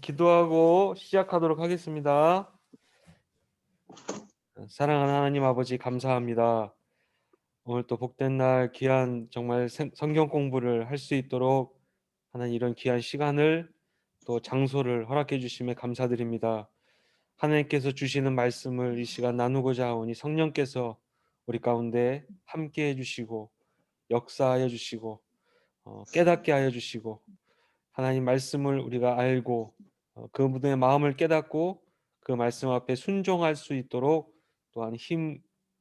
기도하고 시작하도록 하겠습니다. 사랑하는 하나님 아버지 감사합니다. 오늘 또 복된 날 귀한 정말 성경 공부를 할 수 있도록 하나님 이런 귀한 시간을 또 장소를 허락해 주심에 감사드립니다. 하나님께서 주시는 말씀을 이 시간 나누고자 하오니 성령께서 우리 가운데 함께 해주시고 역사하여 주시고 깨닫게 하여 주시고 하나님 말씀을 우리가 알고 그 분의 마음을 깨닫고 그 말씀 앞에 순종할 수 있도록 또한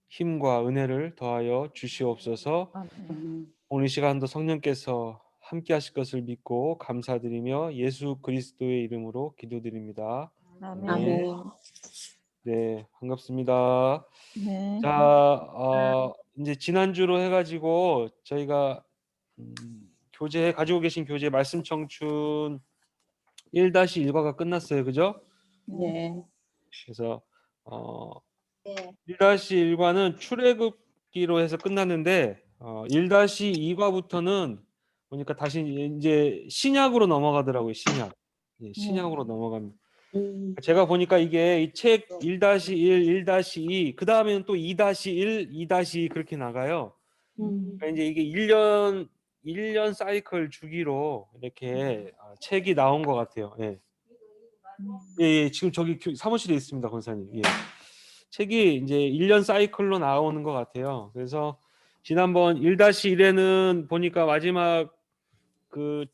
힘과 은혜를 더하여 주시옵소서. 오늘 시간도 성령께서 함께 하실 것을 믿고 감사드리며 예수 그리스도의 이름으로 기도드립니다. 아멘. 아멘. 네, 반갑습니다. 네. 자, 이제 지난주로 해가지고 저희가 교재 가지고 계신 교재 말씀 청춘 1-1과가 끝났어요. 그죠? 네. 그래서 1-1과는 출애굽기로 해서 끝났는데 1-2과부터는 보니까 다시 이제 신약으로 넘어가더라고요. 신약. 예, 신약으로 넘어갑니다. 제가 보니까 이게 이 책 1-1, 1-2, 그 다음에는 또 2-1, 2-2 그렇게 나가요. 그러니까 이제 이게 1년 사이클 주기로 이렇게 책이 나온 것 같아요. 예. 예, 지금 저기 사무실에 있습니다, 권사님. 예. 책이 이제 1년 사이클로 나오는 것 같아요. 그래서 지난번 1-1에는 보니까 마지막 그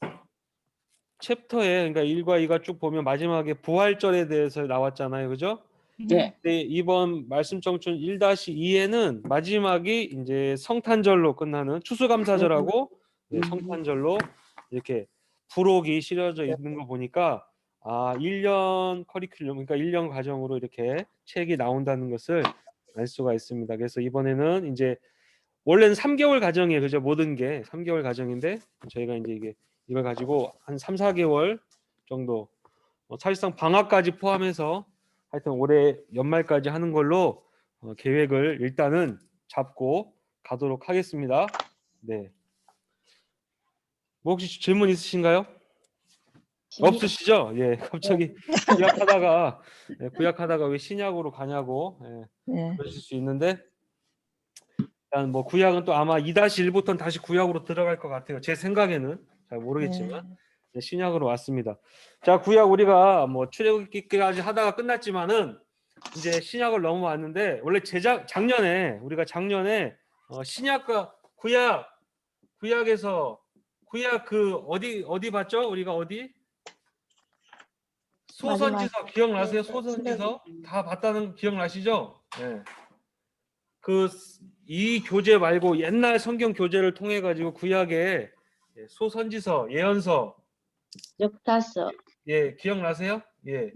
챕터에, 그러니까 1과 2가 쭉 보면 마지막에 부활절에 대해서 나왔잖아요. 그죠? 네. 네, 이번 말씀 청춘 1-2에는 마지막이 이제 성탄절로 끝나는 추수감사절하고 성탄절로 이렇게 부록이 실어져 있는 거 보니까 1년 커리큘럼, 그러니까 1년 과정으로 이렇게 책이 나온다는 것을 알 수가 있습니다. 그래서 이번에는 이제 원래는 3개월 과정이에요. 그죠? 모든 게 3개월 과정인데 저희가 이제 이걸 가지고 한 3-4개월 정도 사실상 방학까지 포함해서 하여튼 올해 연말까지 하는 걸로 계획을 일단은 잡고 가도록 하겠습니다. 네. 뭐 혹시 질문 있으신가요? 없으시죠? 예, 갑자기 구약하다가 왜 신약으로 가냐고 네. 그러실 수 있는데 일단 뭐 구약은 또 아마 2-1부터는 다시 구약으로 들어갈 것 같아요. 제 생각에는 잘 모르겠지만 신약으로 왔습니다. 자, 구약 우리가 뭐 출애굽기까지 하다가 끝났지만은 이제 신약을 넘어왔는데 원래 작년에 우리가 신약과 구약에서 구약 그 어디 봤죠? 우리가 어디? 소선지서 기억나세요? 소선지서 다 봤다는 거 기억나시죠? 네. 이 교재 말고 옛날 성경 교재를 통해 가지고 구약의 소선지서, 예언서, 역사서, 예, 기억나세요? 예. 그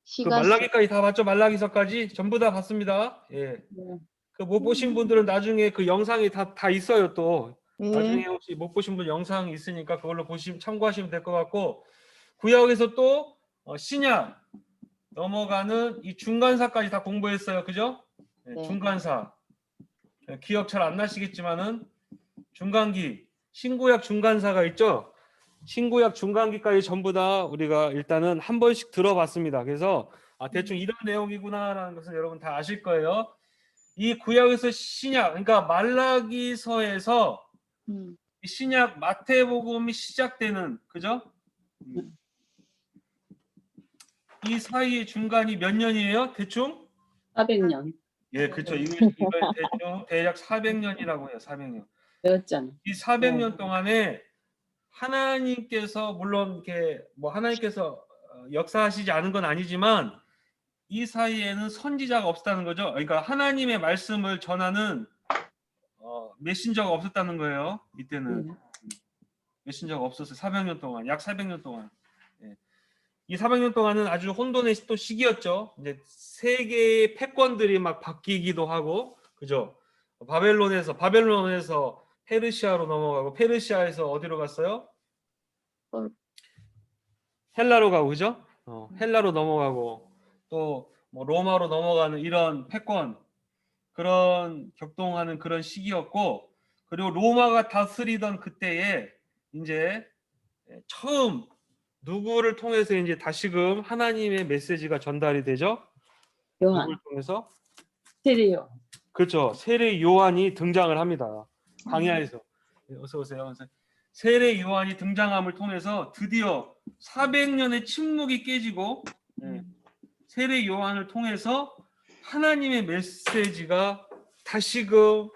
시가서. 말라기까지 다 봤죠? 말라기서까지 전부 다 봤습니다. 예. 그 못 보신 분들은 나중에 그 영상이 다 있어요. 또 나중에 혹시 못 보신 분 영상이 있으니까 그걸로 참고하시면 될 것 같고 구약에서 또 신약 넘어가는 이 중간사까지 다 공부했어요. 그죠? 네, 중간사. 기억 잘 안 나시겠지만은 중간기, 신구약 중간사가 있죠. 신구약 중간기까지 전부 다 우리가 일단은 한 번씩 들어봤습니다. 그래서 대충 이런 내용이구나라는 것을 여러분 다 아실 거예요. 이 구약에서 신약, 그러니까 말라기서에서 신약 마태복음이 시작되는, 그죠? 이 사이의 중간이 몇 년이에요? 대충? 400년. 예, 그렇죠. 이걸 대충 대략 400년이라고 해요. 400년. 배웠잖아. 이 400년 동안에 하나님께서 물론 이렇게 뭐 하나님께서 역사하시지 않은 건 아니지만 이 사이에는 선지자가 없었다는 거죠. 그러니까 하나님의 말씀을 전하는 메신저가 없었다는 거예요. 이때는 메신저가 없었어요. 400년 동안, 약 400년 동안. 예. 이 400년 동안은 아주 혼돈의 또 시기였죠. 이제 세계의 패권들이 막 바뀌기도 하고, 그죠? 바벨론에서 페르시아로 넘어가고, 페르시아에서 어디로 갔어요? 헬라로 가고, 그죠? 헬라로 넘어가고, 또 뭐 로마로 넘어가는 이런 패권, 그런 격동하는 그런 시기였고, 그리고 로마가 다스리던 그때에 이제 처음 누구를 통해서 이제 다시금 하나님의 메시지가 전달이 되죠? 요한, 누구를 통해서? 세례요. 그렇죠. 세례 요한이 등장을 합니다. 광야에서. 어서 오세요. 세례 요한이 등장함을 통해서 드디어 400년의 침묵이 깨지고 세례 요한을 통해서 하나님의 메시지가 다시금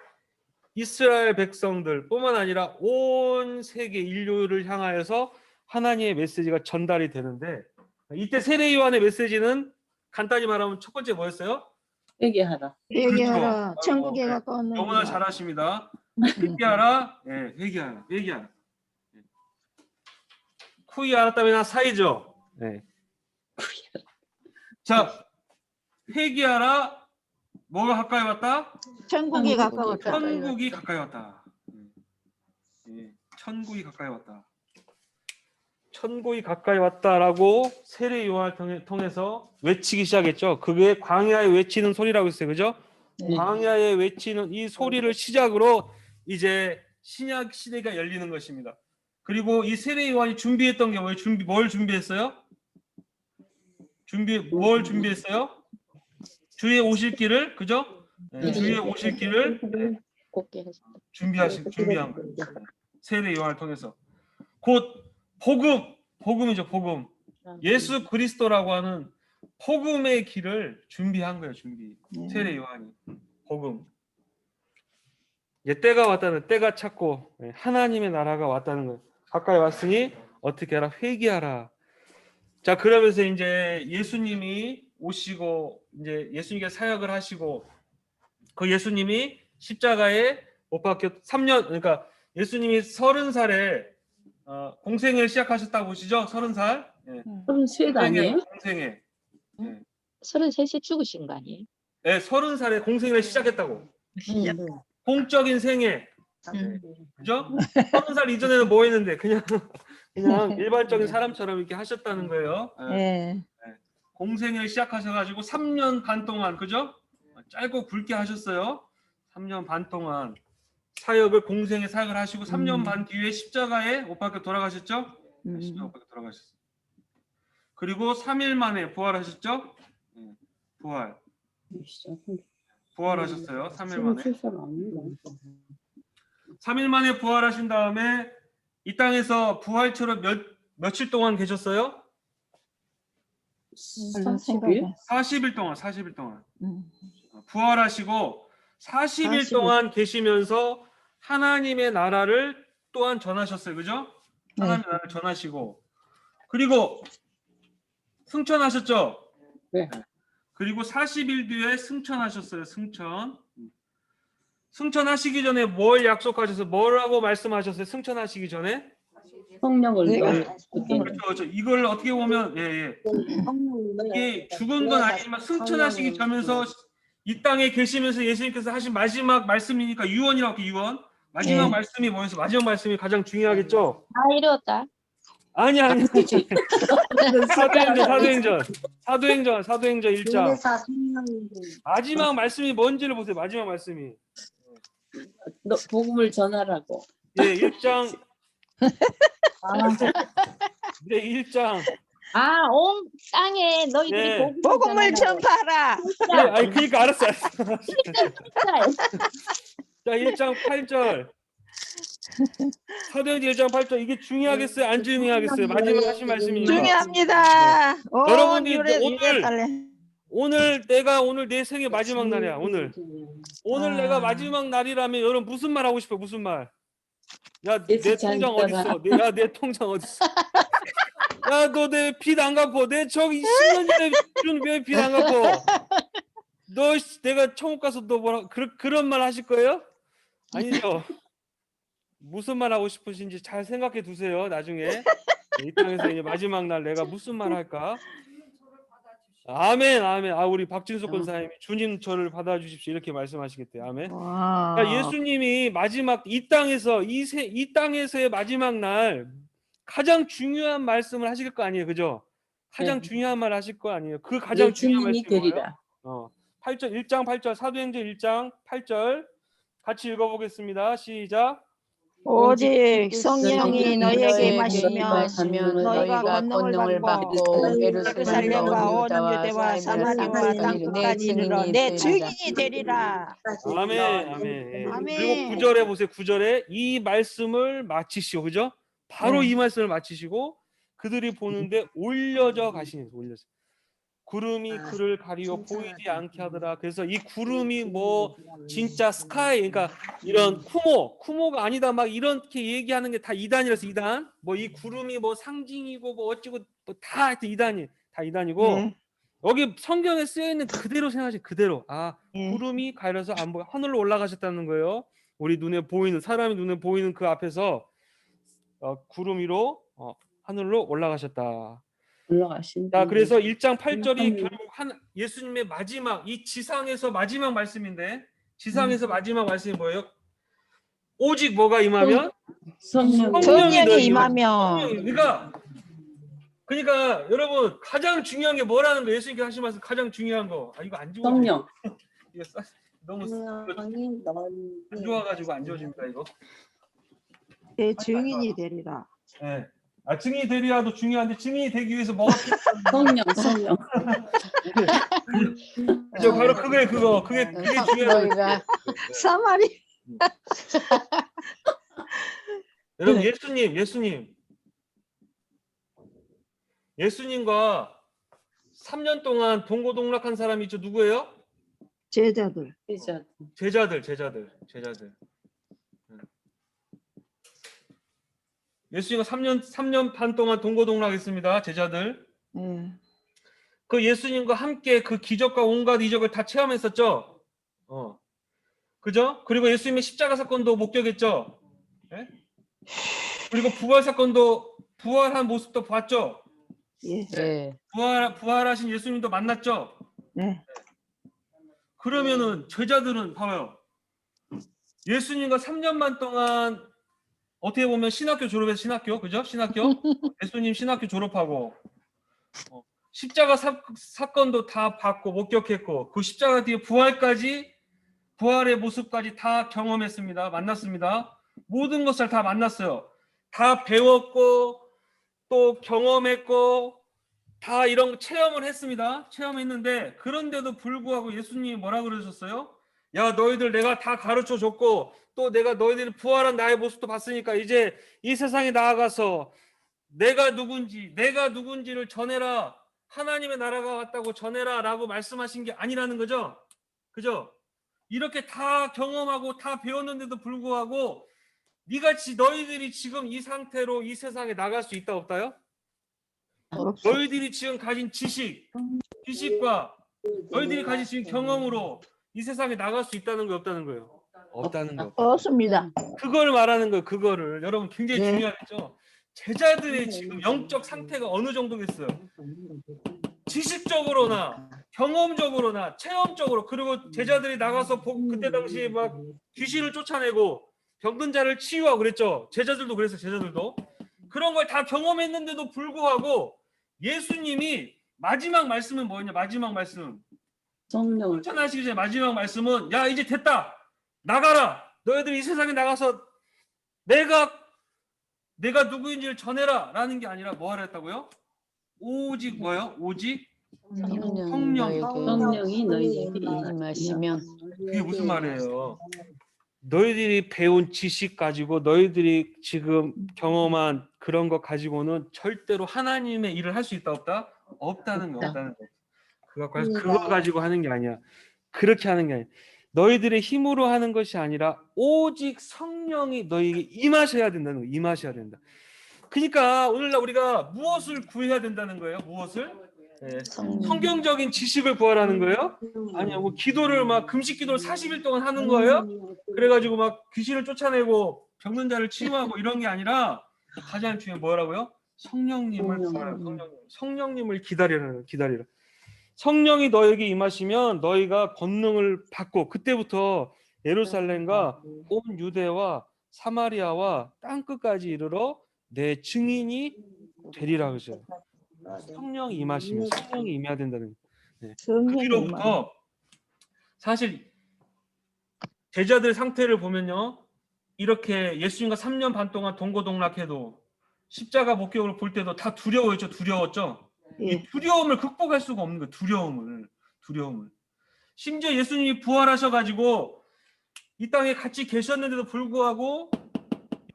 이스라엘 백성들 뿐만 아니라 온 세계 인류를 향하여서 하나님의 메시지가 전달이 되는데, 이때 세례 요한의 메시지는 간단히 말하면 첫 번째 뭐였어요? 회개하라. 회개하라. 천국에 네. 가까웠느니라. 너무나 잘하십니다. 회개하라. 예, 회개하라. 회개하라. 쿠이 알았다면 사이죠. 네. 자, 회개하라. 뭐가 가까이 왔다? 천국이 가까웠다. 천국이 가까이 왔다. 예, 천국이 가까이 왔다. 천국이 가까이 왔다라고 세례 요한을 통해서 외치기 시작했죠. 그게 광야에 외치는 소리라고 했어요. 그죠? 네. 광야에 외치는 이 소리를 시작으로 이제 신약 시대가 열리는 것입니다. 그리고 이 세례 요한이 준비했던 게 뭐예요? 뭘 준비했어요? 뭘 준비했어요? 주의 오실 길을, 그죠? 네, 주의 오실 길을 준비한 거예요. 세례 요한을 통해서 곧 복음이죠. 복음. 예수 그리스도라고 하는 복음의 길을 준비한 거예요. 세례 요한이 복음. 이제 때가 왔다는, 때가 찼고 하나님의 나라가 왔다는 거예요. 가까이 왔으니 어떻게 하라? 회개하라. 자, 그러면서 이제 예수님이 오시고 이제 예수님께서 사역을 하시고 그 예수님이 십자가에 못 박혀 3년, 그러니까 예수님이 30살에 공생애를 시작하셨다고 보시죠? 30살. 예. 33 아니에요? 공생애. 예. 33에 죽으신 거 아니에요? 네, 30살에 공생애를 시작했다고. 공적인 생애. 그죠? 30살 이전에는 뭐 했는데 그냥 일반적인 사람처럼 이렇게 하셨다는 거예요. 예. 공생애를 시작하셔가지고 3년 반 동안, 그죠? 짧고 굵게 하셨어요. 3년 반 동안 공생애 사역을 하시고 3년 반 뒤에 십자가에 못 박혀 돌아가셨죠? 십자가에 못 박혀 돌아가셨어요. 그리고 3일 만에 부활하셨죠? 부활하셨어요. 3일 만에. 3일 만에 부활하신 다음에 이 땅에서 부활처럼 며칠 동안 계셨어요? 30일? 40일 동안. 부활하시고 40일 40일. 동안 계시면서 하나님의 나라를 또한 전하셨어요. 그죠? 네. 하나님의 나라를 전하시고 그리고 승천하셨죠? 네. 그리고 40일 뒤에 승천하셨어요. 승천하시기 전에 뭘 약속하셨어요? 뭐라고 말씀하셨어요? 승천하시기 전에? 성령을 내가 그렇죠. 이걸 어떻게 보면 이게 죽은 건 아니지만 승천하시기 전면서 이 땅에 계시면서 예수님께서 하신 마지막 말씀이니까 유언이라고 해요. 유언. 마지막 네. 말씀이 뭐였어? 마지막 말씀이 가장 중요하겠죠? 아, 이루었다. 아니. 사도행전 1장. 마지막 말씀이 뭔지를 보세요. 마지막 말씀이. 너 복음을 전하라고. 예, 1장. 네, 1장. 아, 온 땅에 너희들이 네. 복음을 전하라고. 전파하라. 네, 아니 그러니까 알았어. 진짜. 자, 1장 8절. 사도행전 1장 8절. 이게 중요하겠어요? 안 중요하겠어요? 마지막 하신 말씀이니까. 중요합니다. 여러분이 오늘 오늘 내 생의 마지막 날이야. 오늘 내가 마지막 날이라면 여러분 무슨 말 하고 싶어? 무슨 말? 야, 내 통장 어디 있어? 야, 내 통장 어디 있어? 야, 너 내 빚 안 갚어. 내 저기 10년 전에 준 빚 안 갚어. 너 내가 천국 가서 너 뭐라 그런 말 하실 거예요? 아니죠. 무슨 말 하고 싶으신지 잘 생각해 두세요. 나중에 이 땅에서 이제 마지막 날 내가 무슨 말 할까? 아멘. 우리 박진숙 권사님이 주님 저를 받아주십시오 이렇게 말씀하시겠대요. 아멘. 그러니까 예수님이 마지막 이 땅에서의 마지막 날 가장 중요한 말씀을 하실 거 아니에요, 그죠? 가장 중요한 말 하실 거 아니에요. 그 가장 중요한 말씀이 되리라. 뭐예요? 8절 1장 8절 사도행전 1장 8절 같이 읽어보겠습니다. 시작. 오직 성령이 너희에게 너희에게 임하시면 임하시면 너희가 너희가 권능을 받고 예루살렘과 온 유대와 사마리아와 땅끝까지 이르러 내 증인이 되리라. 아멘, 아멘. 아멘. 그리고 9절에 보세요. 9절에 이 말씀을 마치시고, 그죠? 바로 네. 이 말씀을 마치시고 그들이 보는데 올려져 가시니, 올려서 구름이 그를 가리어 보이지 않게 하더라. 그래서 이 구름이 뭐 진짜 스카이, 그러니까 이런 쿠모가 아니다, 막 이렇게 얘기하는 게 다 이단이라서 이단. 뭐 이 구름이 뭐 상징이고 뭐 어찌고 뭐 다 하여튼 이단이, 다 이단이고. 예. 여기 성경에 쓰여 있는 그대로 생각하시, 그대로. 예. 구름이 가려서 안 보여 하늘로 올라가셨다는 거예요. 우리 눈에 보이는, 사람의 눈에 보이는 그 앞에서 구름 위로 하늘로 올라가셨다. 올라가신다. 자, 그래서 1장 8절이 결국 예수님의 마지막, 이 지상에서 마지막 말씀인데, 지상에서 마지막 말씀이 뭐예요? 오직 뭐가 임하면? 성령. 성령이 너희 임하면 그러니까 여러분, 가장 중요한 게 뭐라는 거? 예수님께서 하신 말씀 가장 중요한 거. 이거 안 지워. 성령. 이거 너무 안 좋아가지고 안 지워집니다 이거. 내 증인이 되리라. 네. 증인이 되리라도 중요한데, 증인이 되기 위해서 뭐가 필요한가? 성령. 그죠? 바로 그게 중요한 거예요. 사마리 여러분, 예수님과 3년 동안 동고동락한 사람이 있죠. 누구예요? 제자들. 제자들. 예수님과 3년 반 동안 동고동락했습니다. 제자들. 예. 그 예수님과 함께 그 기적과 온갖 이적을 다 체험했었죠. 그죠? 그리고 예수님의 십자가 사건도 목격했죠. 네? 그리고 부활 사건도, 부활한 모습도 봤죠. 예. 부활하신 예수님도 만났죠. 네. 그러면은 제자들은 봐봐요. 예수님과 3년 반 동안 어떻게 보면 신학교 졸업해서 그죠? 예수님 신학교 졸업하고 십자가 사건도 다 봤고 목격했고, 그 십자가 뒤에 부활의 모습까지 다 경험했습니다. 만났습니다. 모든 것을 다 만났어요. 다 배웠고 또 경험했고 다 이런 체험을 했습니다. 체험했는데, 그런데도 불구하고 예수님이 뭐라 그러셨어요? 야, 너희들 내가 다 가르쳐 줬고 또 내가 너희들이 부활한 나의 모습도 봤으니까 이제 이 세상에 나아가서 내가 누군지를 전해라. 하나님의 나라가 왔다고 전해라 라고 말씀하신 게 아니라는 거죠. 그죠? 이렇게 다 경험하고 다 배웠는데도 불구하고 너희들이 지금 이 상태로 이 세상에 나갈 수 있다 없다요? 너희들이 지금 가진 지식과 너희들이 가진 지금 경험으로 이 세상에 나갈 수 있다는 거 없다는 거예요? 없다는 거. 없습니다. 그걸 말하는 거예요. 그거를. 여러분, 굉장히 네. 중요하죠. 제자들의 지금 영적 상태가 어느 정도겠어요? 지식적으로나 경험적으로나 체험적으로. 그리고 제자들이 나가서 그때 당시에 막 귀신을 쫓아내고 병든 자를 치유하고 그랬죠. 제자들도 그랬어요. 제자들도 그런 걸 다 경험했는데도 불구하고 예수님이 마지막 말씀은 뭐였냐? 마지막 말씀, 성령. 쫓아나시기 전에 마지막 말씀은, 야, 이제 됐다, 나가라, 너희들이 이 세상에 나가서 내가 누구인지를 전해라 라는 게 아니라 뭐 하라 했다고요? 오직 뭐요? 오직 성령이 너희에게 임하시면. 그게 무슨 말이에요? 너희들이 배운 지식 가지고, 너희들이 지금 경험한 그런 것 가지고는 절대로 하나님의 일을 할 수 있다 없다? 없다는 거. 그거 가지고 하는 게 아니야. 그렇게 하는 게 아니야. 너희들의 힘으로 하는 것이 아니라 오직 성령이 너희에게 임하셔야 된다는 거예요. 임하셔야 된다. 그러니까 오늘날 우리가 무엇을 구해야 된다는 거예요? 무엇을? 네. 성경적인 지식을 구하라는 거예요? 아니요. 뭐 기도를 막 금식 기도를 40일 동안 하는 거예요? 그래가지고 막 귀신을 쫓아내고 병든 자를 치유하고 이런 게 아니라 가장 중요한 뭐라고요? 성령님을 구하라. 성령님을 기다리라. 성령이 너에게 임하시면 너희가 권능을 받고, 그때부터 예루살렘과 온 유대와 사마리아와 땅끝까지 이르러 내 증인이 되리라. 그죠? 성령이 임하시면, 성령이 임해야 된다는 거예요. 그 뒤로부터 사실 제자들 상태를 보면요, 이렇게 예수님과 3년 반 동안 동고동락해도 십자가 목격을 볼 때도 다 두려워했죠. 두려웠죠. 이 예. 두려움을 극복할 수가 없는 거예요. 두려움을. 심지어 예수님이 부활하셔가지고 이 땅에 같이 계셨는데도 불구하고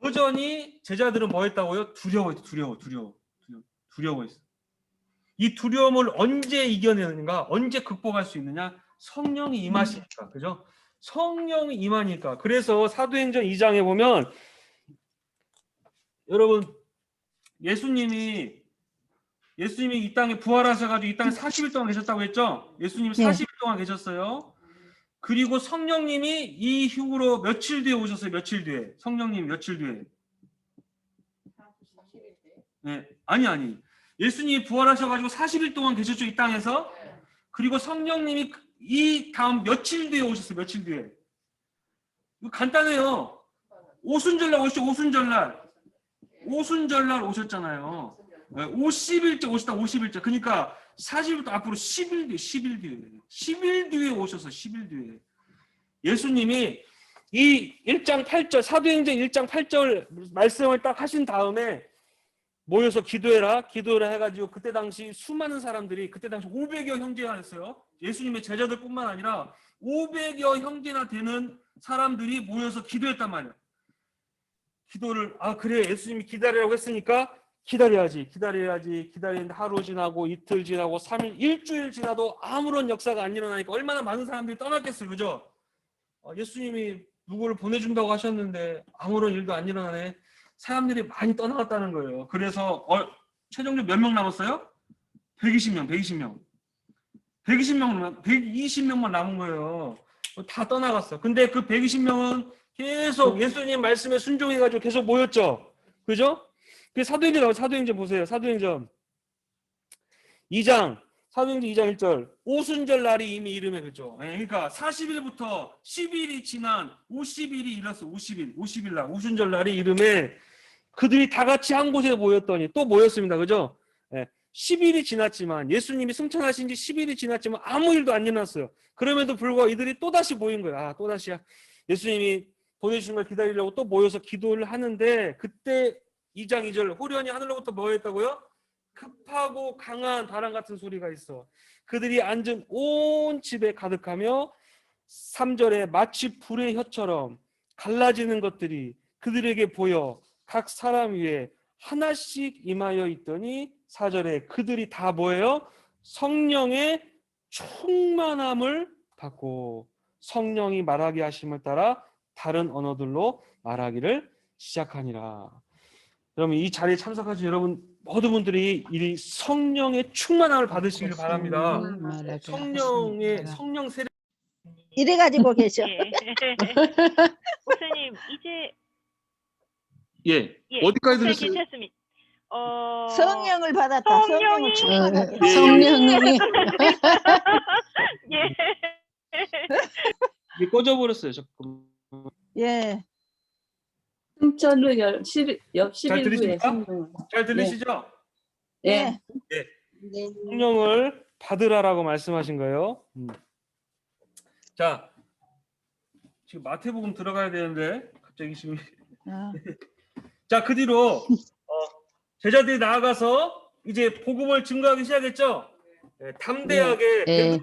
여전히 제자들은 뭐 했다고요? 두려워했어. 이 두려움을 언제 이겨내는가? 언제 극복할 수 있느냐? 성령이 임하시니까. 그죠? 성령이 임하니까. 그래서 사도행전 2장에 보면 여러분 예수님이 이 땅에 부활하셔가지고 이 땅에 40일 동안 계셨다고 했죠? 예수님이 네. 40일 동안 계셨어요. 그리고 성령님이 이후로 며칠 뒤에 오셨어요. 며칠 뒤에. 성령님 며칠 뒤에. 네. 아니. 예수님이 부활하셔가지고 40일 동안 계셨죠. 이 땅에서. 그리고 성령님이 이 다음 며칠 뒤에 오셨어요. 며칠 뒤에. 이거 간단해요. 오순절날 오셨죠. 오순절날 오셨잖아요. 50일째 오셨다. 50일째. 그러니까 40일부터 앞으로 10일 뒤에 오셔서 10일 뒤에. 예수님이 이 1장 8절 사도행전 1장 8절 말씀을 딱 하신 다음에 모여서 기도해라 해가지고 그때 당시 수많은 사람들이 그때 당시 500여 형제가 됐어요. 예수님의 제자들뿐만 아니라 500여 형제나 되는 사람들이 모여서 기도했단 말이에요. 기도를 그래 예수님이 기다리라고 했으니까 기다려야지 기다리는데 하루 지나고 이틀 지나고 3일 일주일 지나도 아무런 역사가 안 일어나니까 얼마나 많은 사람들이 떠났겠어요. 그죠? 예수님이 누구를 보내준다고 하셨는데 아무런 일도 안 일어나네. 사람들이 많이 떠나갔다는 거예요. 그래서 최종적으로 몇 명 남았어요? 120명만 남은 거예요. 다 떠나갔어. 근데 그 120명은 계속 예수님 말씀에 순종해가지고 계속 모였죠. 그죠? 그 사도행전 보세요. 사도행전 2장 1절 오순절 날이 이미 이름에 그죠. 그러니까 40일부터 10일이 지난 50일이 일었어. 50일 날 오순절 날이 이름에 그들이 다 같이 한 곳에 모였더니 또 모였습니다. 그죠? 10일이 지났지만 예수님이 승천하신 지 10일이 지났지만 아무 일도 안 일어났어요. 그럼에도 불구하고 이들이 또다시 모인 거예요. 또다시야. 예수님이 보내주신 걸 기다리려고 또 모여서 기도를 하는데 그때 2장 2절 호련히 하늘로부터 뭐 했다고요? 급하고 강한 바람 같은 소리가 있어. 그들이 앉은 온 집에 가득하며 3절에 마치 불의 혀처럼 갈라지는 것들이 그들에게 보여 각 사람 위에 하나씩 임하여 있더니 4절에 그들이 다 뭐예요? 성령의 충만함을 받고 성령이 말하게 하심을 따라 다른 언어들로 말하기를 시작하니라. 여러분 이 자리에 참석하신 여러분 모든 분들이 이 성령의 충만함을 받으시길 바랍니다. 성령 세례 이래 가지고 계셔. 예. 목사님 이제 어디까지 목사님 들으셨어요? 괜찮습니다. 성령을 받았다. 성령을 성령이- 충만하게. 성령이 예. 이게 꺼져버렸어요. 잠깐. 예. 승천후 10일 후에 들리십니까? 성령을. 잘 들리시죠? 예. 성령을 받으라라고 말씀하신 거예요. 자, 지금 마태복음 들어가야 되는데 갑자기 지금 자, 그 뒤로 제자들이 나아가서 이제 복음을 증거하기 시작했죠. 담대하게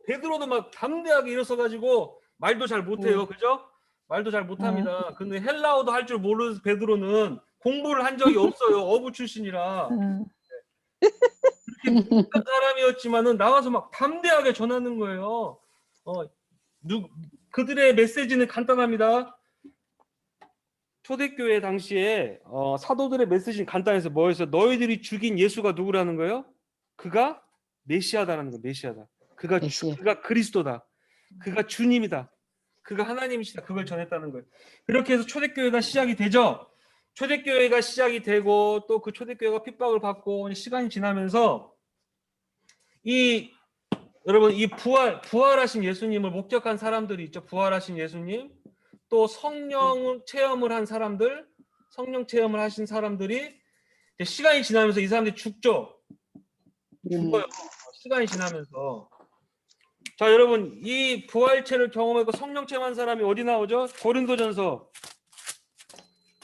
베드로도 막 담대하게 일어서가지고 말도 잘 못해요, 그죠? 말도 잘 못합니다. 근데 헬라어도 할 줄 모르는 베드로는 공부를 한 적이 없어요. 어부 출신이라 그렇게 못한 사람이었지만은 나와서 막 담대하게 전하는 거예요. 그들의 메시지는 간단합니다. 초대교회 당시에 사도들의 메시지는 간단해서 뭐였어요? 너희들이 죽인 예수가 누구라는 거예요? 그가 메시아다라는 거예요. 메시아다. 그가 그리스도다. 그가 주님이다. 그가 하나님이시다. 그걸 전했다는 거예요. 그렇게 해서 초대교회가 시작이 되죠. 초대교회가 시작이 되고 또 그 초대교회가 핍박을 받고 시간이 지나면서 여러분 이 부활하신 예수님을 목격한 사람들이 있죠. 부활하신 예수님. 또 성령 체험을 한 사람들, 성령 체험을 하신 사람들이 이제 시간이 지나면서 이 사람들이 죽죠. 죽어요. 시간이 지나면서. 자, 여러분 이 부활체를 경험하고 성령 체험한 사람이 어디 나오죠? 고린도전서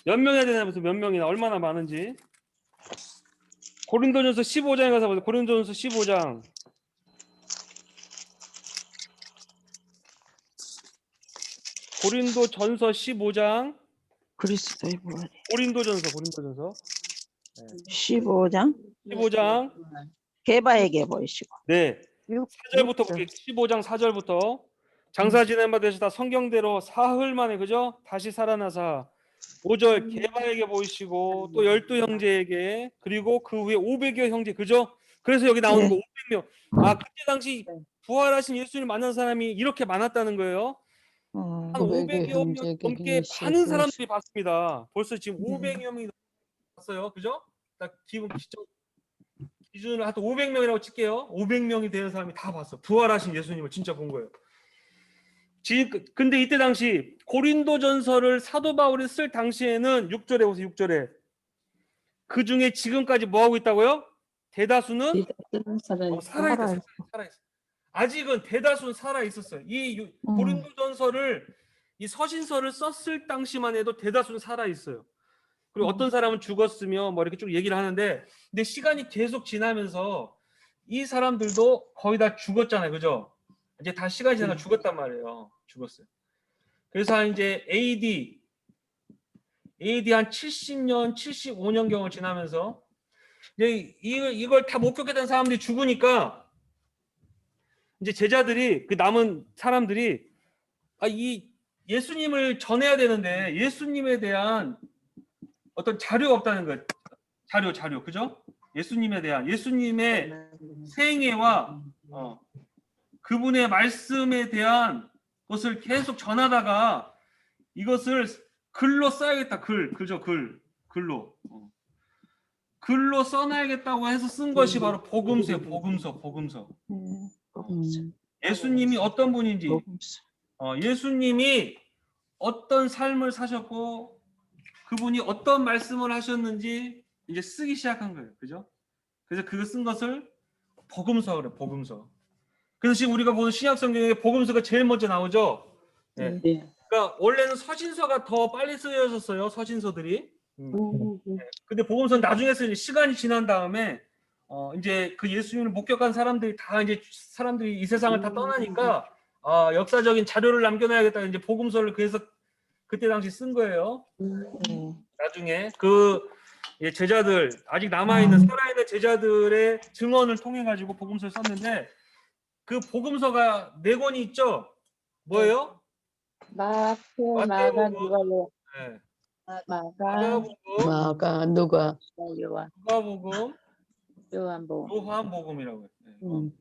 몇 명이나 되나 보세요. 몇 명이나 얼마나 많은지. 고린도전서 15장에 가서 보세요. 고린도전서 15장. 고린도전서 15장. 그리스도의 부활. 고린도전서 15장 15장. 개바에게 보이시고. 네. 4절부터 볼게요. 15장 4절부터. 장사 지낸 바 되시다 성경대로 사흘 만에 그죠? 다시 살아나사 5절 게바에게 보이시고 또 12형제에게 그리고 그 후에 500여 형제 그죠? 그래서 여기 나오는 거 500명. 아 그때 당시 부활하신 예수님을 만난 사람이 이렇게 많았다는 거예요. 한 500여 명 넘게 많은 사람들이 봤습니다. 벌써 지금 500여 명이 봤어요. 그죠? 딱 기준으로 하여튼 500명이라고 칠게요. 500명이 되는 사람이 다 봤어. 부활하신 예수님을 진짜 본 거예요. 근데 이때 당시 고린도전서를 사도 바울이 쓸 당시에는 6절에 보세요. 6절에 그 중에 지금까지 뭐 하고 있다고요? 대다수는 살아있어. 아직은 대다수는 살아 있었어요. 이 고린도전서를 이 서신서를 썼을 당시만 해도 대다수는 살아 있어요. 그리고 어떤 사람은 죽었으며 뭐 이렇게 쭉 얘기를 하는데, 근데 시간이 계속 지나면서 이 사람들도 거의 다 죽었잖아요, 그죠? 이제 다 시간이 지나가 죽었단 말이에요. 죽었어요. 그래서 한 이제 AD 한 70년, 75년 경을 지나면서 이제 이걸 다 목격했던 사람들이 죽으니까 이제 제자들이 그 남은 사람들이 이 예수님을 전해야 되는데 예수님에 대한 어떤 자료가 없다는 거예요. 자료 그죠? 예수님에 대한 예수님의 생애와 그분의 말씀에 대한 것을 계속 전하다가 이것을 글로 써야겠다. 그죠? 글로 써놔야겠다고 해서 쓴 것이 바로 복음서예요. 복음서. 예수님이 어떤 분인지, 예수님이 어떤 삶을 사셨고 그분이 어떤 말씀을 하셨는지 이제 쓰기 시작한 거예요. 그죠? 그래서 그거 쓴 것을 복음서 그래. 복음서. 그래서 지금 우리가 보는 신약 성경에 복음서가 제일 먼저 나오죠. 네. 그러니까 원래는 서신서가 더 빨리 쓰여졌어요. 서신서들이. 근데 복음서는 나중에 쓰니 시간이 지난 다음에 이제 그 예수님을 목격한 사람들이 다 이제 사람들이 이 세상을 다 떠나니까 역사적인 자료를 남겨놔야겠다. 이제 복음서를 그래서 그때 당시 쓴 거예요. 나중에 그 제자들 아직 남아있는 살아있는 제자들의 증언을 통해 가지고 복음서를 썼는데 그 복음서가 4권이 있죠. 뭐예요? 마가 누가 누가복음, 요한복음. 요한복음이라고 해요.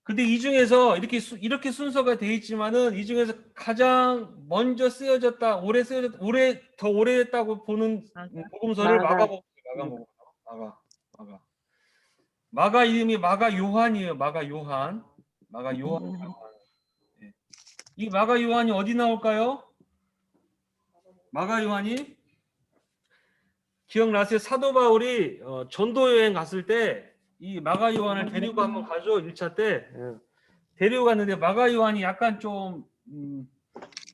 근데 이 중에서 이렇게 순서가 돼 있지만은 이 중에서 가장 먼저 쓰여졌다, 더 오래됐다고 보는 복음서를 마가 이름이 마가 요한이에요. 마가 요한. 이 마가 요한이 어디 나올까요? 마가 요한이 기억나세요? 사도 바울이 전도 여행 갔을 때 이 마가 요한을 데리고 한번 가죠. 1차 때 데리고 갔는데 마가 요한이 약간 좀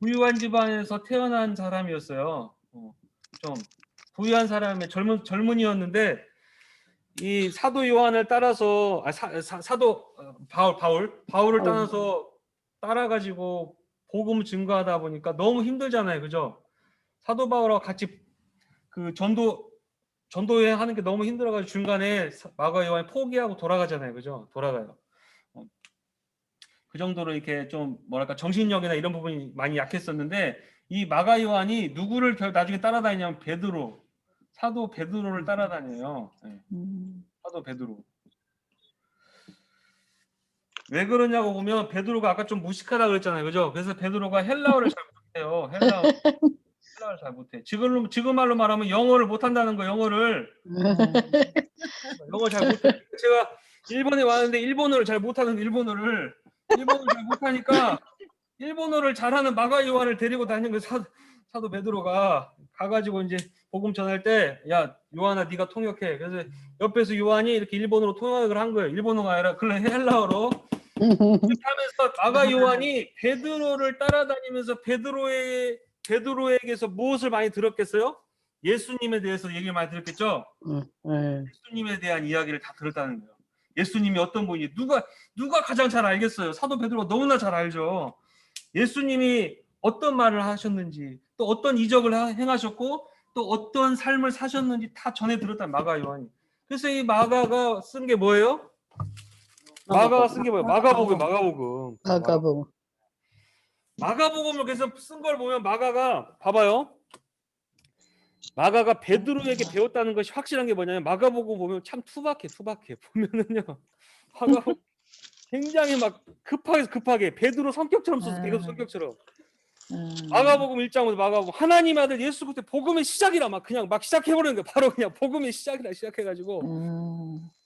부유한 집안에서 태어난 사람이었어요. 좀 부유한 사람의 젊은이였는데 이 사도 요한을 따라서 사도 바울을 따라서 따라가지고 복음 증거하다 보니까 너무 힘들잖아요, 그죠? 사도 바울하고 같이 그 전도 여행 하는 게 너무 힘들어가지고 중간에 마가 요한이 포기하고 돌아가잖아요, 그죠? 돌아가요. 그 정도로 이렇게 좀 뭐랄까 정신력이나 이런 부분이 많이 약했었는데 이 마가 요한이 누구를 나중에 따라다니냐면 사도 베드로를 따라다녀요. 네. 사도 베드로. 왜 그러냐고 보면 베드로가 아까 좀 무식하다 그랬잖아요, 그죠? 그래서 베드로가 헬라어를 잘 못해요. 헬라어를 잘 못해. 지금 말로 말하면 영어를 못한다는 거. 영어 잘 못해. 제가 일본에 왔는데 일본어를 잘 못하는 일본어를 잘 못하니까 일본어를 잘하는 마가 요한을 데리고 다니는 거. 사도 베드로가 가가지고 이제 복음 전할 때, 야 요한아 네가 통역해. 그래서 옆에서 요한이 이렇게 일본어로 통역을 한 거예요. 일본어가 아니라 그냥 헬라어로. 그렇게 하면서 마가 요한이 베드로를 따라다니면서 베드로의 베드로에게서 무엇을 많이 들었겠어요? 예수님에 대해서 얘기를 많이 들었겠죠? 예수님에 대한 이야기를 다 들었다는 거예요. 예수님이 어떤 분이 누가 가장 잘 알겠어요? 사도 베드로가 너무나 잘 알죠. 예수님이 어떤 말을 하셨는지, 또 어떤 이적을 행하셨고, 또 어떤 삶을 사셨는지 다 전해 들었다, 마가 요한이. 그래서 이 마가가 쓴 게 뭐예요? 마가가 쓴 게 뭐예요? 마가복음. 마가복음을 그래서 쓴 걸 보면 마가가 봐봐요. 마가가 베드로에게 배웠다는 것이 확실한 게 뭐냐면 마가복음 보면 참 투박해. 보면은요. 마가복음 굉장히 막 급하게 베드로 성격처럼 써서 베드로 성격처럼. 마가복음 1장부터 마가복음 하나님 아들 예수 그리스도의 복음의 시작이라 막 그냥 막 시작해버리는 거예요. 바로 그냥 복음의 시작이라 시작해가지고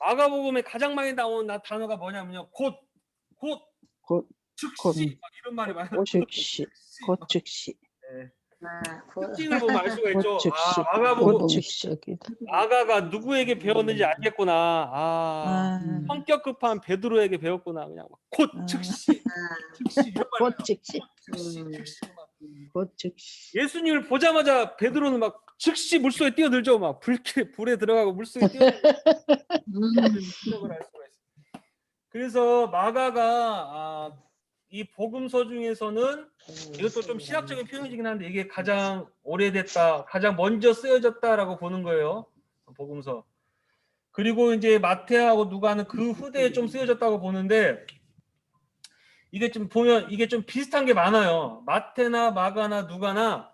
마가복음에 가장 많이 나오는 단어가 뭐냐면요. 곧 즉시 막 이런 말이 많아요. 곧 즉시. 특징을 보면 알 수가 있죠. 마가복음 마가가 누구에게 배웠는지 알겠구나. 성격 급한 베드로에게 배웠구나. 그냥 막 곧 즉시 이런 말. 곧 즉시. 예수님을 보자마자 베드로는 막 즉시 물속에 뛰어들죠. 막 불에 들어가고 물속에 뛰어들고. 생각을 할 수가 있어요. 그래서 마가가 이 복음서 중에서는 이것도 좀 신학적인 표현이긴 한데 이게 가장 오래됐다, 가장 먼저 쓰여졌다라고 보는 거예요. 복음서. 그리고 이제 마태하고 누가는 그 후대에 좀 쓰여졌다고 보는데 이게 좀 보면 이게 좀 비슷한 게 많아요. 마태나 마가나 누가나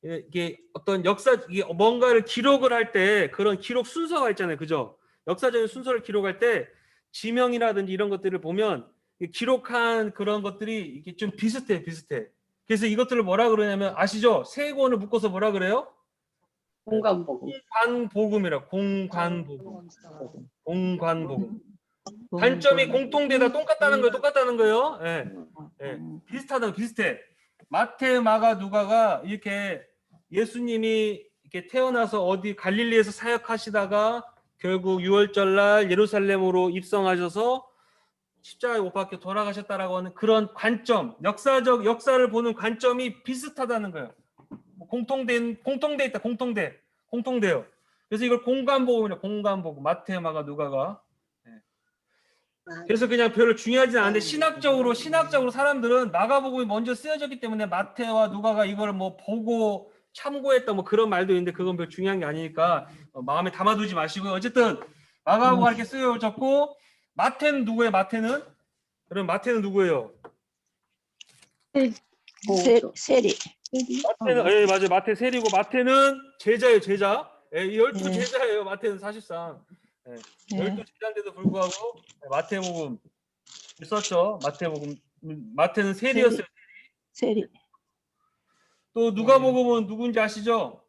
이게 어떤 이게 뭔가를 기록을 할 때 그런 기록 순서가 있잖아요. 그죠? 역사적인 순서를 기록할 때 지명이라든지 이런 것들을 보면 기록한 그런 것들이 이게 좀 비슷해. 그래서 이것들을 뭐라 그러냐면 아시죠? 세 권을 묶어서 뭐라 그래요? 공간복음. 공관복음. 관점이 공통되다 똑같다는 거예요. 비슷해. 마태, 마가, 누가가 이렇게 예수님이 이렇게 태어나서 어디 갈릴리에서 사역하시다가 결국 6월절 날 예루살렘으로 입성하셔서 십자가에 못 박혀 돌아가셨다라고 하는 그런 관점, 역사를 보는 관점이 비슷하다는 거예요. 공통돼요. 그래서 이걸 공간복음, 마태, 마가, 누가가. 그래서 그냥 별로 중요하지 않은데 신학적으로 사람들은 마가복음이 먼저 쓰여졌기 때문에 마태와 누가가 이걸 뭐 보고 참고했다 뭐 그런 말도 있는데 그건 별 중요한 게 아니니까 마음에 담아두지 마시고요. 어쨌든 마가복음이 이렇게 쓰여졌고 마태는 누구예요? 그럼 마태는 누구예요? 세리. 마태는 맞아요. 마태 세리고 마태는 제자예요. 제자. 이 12 제자예요. 마태는 사실상 12 제자인데도 불구하고 마태복음 썼죠. 마태는 세리였어요. 세리. 또 누가복음은 누군지 아시죠?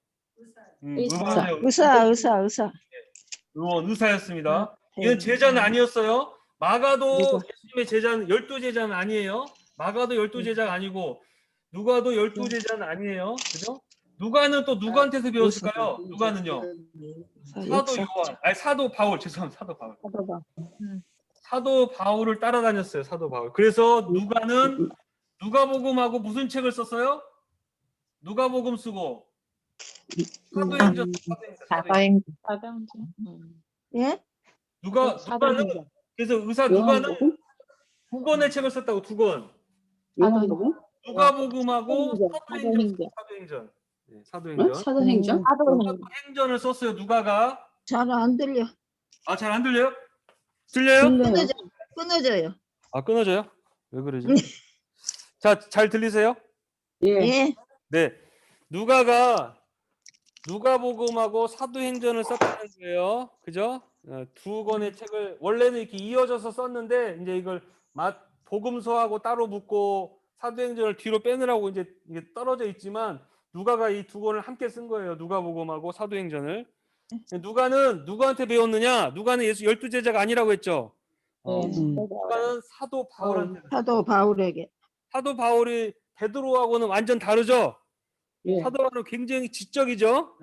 의사였습니다. 이건 제자는 아니었어요. 마가도 예수님의 제자는 12 제자는 아니에요. 마가도 12 제자가 아니고 누가도 12 제자는 아니에요. 그죠? 누가는 또 누구한테서 배웠을까요? 누가는요. 사도 바울. 죄송합니다. 사도 바울을 따라다녔어요. 사도 바울. 그래서 누가는 누가복음하고 무슨 책을 썼어요? 누가복음 쓰고 사도행전. 예? 누가는 그래서 누가는 2권의 책을 썼다고 2권. 누가복음하고 사도행전. 사도행전을 썼어요. 누가가. 잘 안 들려. 잘 안 들려요? 들려요? 끊어져요. 끊어져요? 왜 그러지? 자, 잘 들리세요? 예. 네. 누가복음하고 사도행전을 썼다는 거예요. 그죠? 2권의 책을 원래는 이렇게 이어져서 썼는데 이제 이걸 복음서하고 따로 묶고 사도행전을 뒤로 빼느라고 이제 이게 떨어져 있지만 누가가 이 2권을 함께 쓴 거예요. 누가복음하고 사도행전을. 누가는 누구한테 배웠느냐? 누가는 예수 12 제자가 아니라고 했죠. 누가는 사도 바울한테. 사도 바울이 베드로하고는 완전 다르죠. 사도 바울은 굉장히 지적이죠.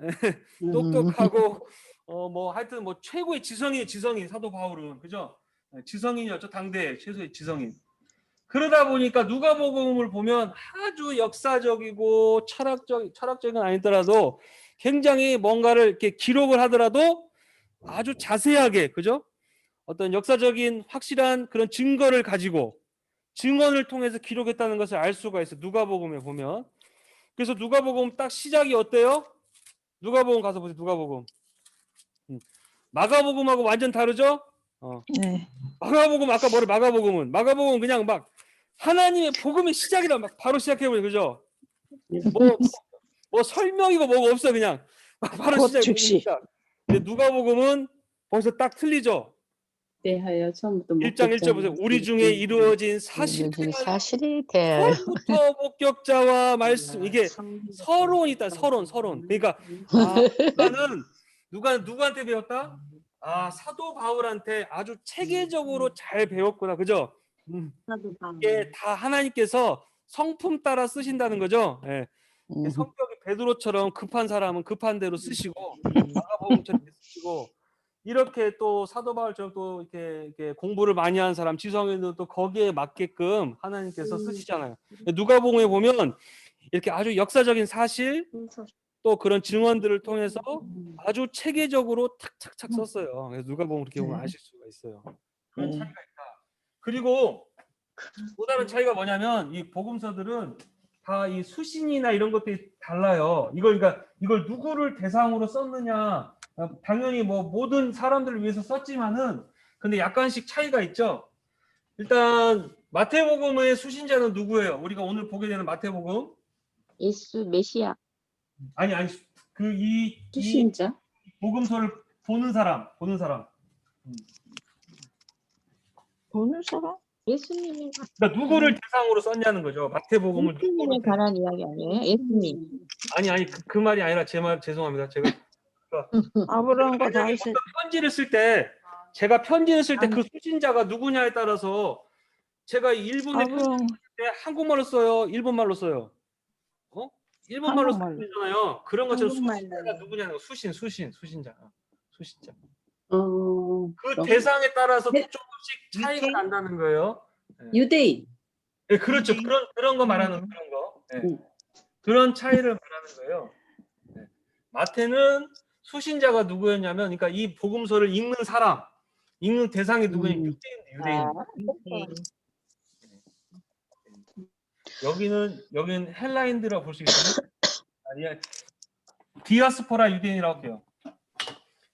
똑똑하고 뭐 하여튼 뭐 최고의 지성이 사도 바울은. 그죠? 지성인이었죠. 당대 최소의 지성인. 그러다 보니까 누가복음을 보면 아주 역사적이고 철학적인 아니더라도 굉장히 뭔가를 이렇게 기록을 하더라도 아주 자세하게, 그죠? 어떤 역사적인 확실한 그런 증거를 가지고 증언을 통해서 기록했다는 것을 알 수가 있어요. 누가복음에 보면. 그래서 누가복음 딱 시작이 어때요? 누가복음 가서 보세요. 누가복음. 마가복음하고 완전 다르죠? 네. 마가복음 아까 뭐래? 마가복음은 그냥 막 하나님의 복음의 시작이라 막 바로 시작해버려, 그죠? 뭐 설명이고 뭐가 없어, 그냥 바로 곧 시작. 즉시. 근데 누가복음은 벌써 딱 틀리죠. 대하여 처음부터 1장 1절 보세요. 우리 중에 이루어진 사실을 사실이 돼. 처음부터 목격자와 말씀, 이게 서론이 있다. 서론. 그러니까 누가는 누구한테 배웠다? 사도 바울한테 아주 체계적으로 잘 배웠구나, 그죠? 이게 다 하나님께서 성품 따라 쓰신다는 거죠. 예. 성격이 베드로처럼 급한 사람은 급한 대로 쓰시고 마가복음처럼 쓰시고, 이렇게 또 사도 바울처럼 또 이렇게 공부를 많이 한 사람 지성인도 또 거기에 맞게끔 하나님께서 쓰시잖아요. 누가복음에 보면 이렇게 아주 역사적인 사실 또 그런 증언들을 통해서 아주 체계적으로 탁탁탁 썼어요. 그래서 누가복음 그렇게 보면 아실 수가 있어요. 그런 차이가 있다. 그리고 또 다른 차이가 뭐냐면 이 복음서들은 다 이 수신이나 이런 것들이 달라요. 그러니까 이걸 누구를 대상으로 썼느냐, 당연히 뭐 모든 사람들을 위해서 썼지만은 근데 약간씩 차이가 있죠. 일단 마태복음의 수신자는 누구예요? 우리가 오늘 보게 되는 마태복음? 예수 메시아 아니 이 수신자. 복음서를 보는 사람. 보는 사람? 예수님이 그러니까 누구를 대상으로 썼냐는 거죠. 마태복음을 예수님에 관한 이야기 아니에요? 예수님. 아니 그 말이 아니라 제 말 죄송합니다. 제가 아브라함과 다윗의 편지를 쓸 때 그 수신자가 누구냐에 따라서 제가 일본에 편지 아브라함 때 한국말로 써요, 일본말로 써요. 일본말로 한국말로. 쓰잖아요. 그런 것처럼 한국말로. 수신자가 누구냐는 수신자. 그 그럼 대상에 따라서 네. 조금씩 차이가 난다는 거예요. 유대인. 네, 그렇죠. 그런 거 말하는 그런 거. 네. 그런 차이를 말하는 거예요. 네. 마태는 수신자가 누구였냐면, 그러니까 이 복음서를 읽는 사람, 읽는 대상이 누구냐면 유대인. 여기는 헬라인들이라고 볼 수 있어요. 디아스포라 유대인이라고 할게요.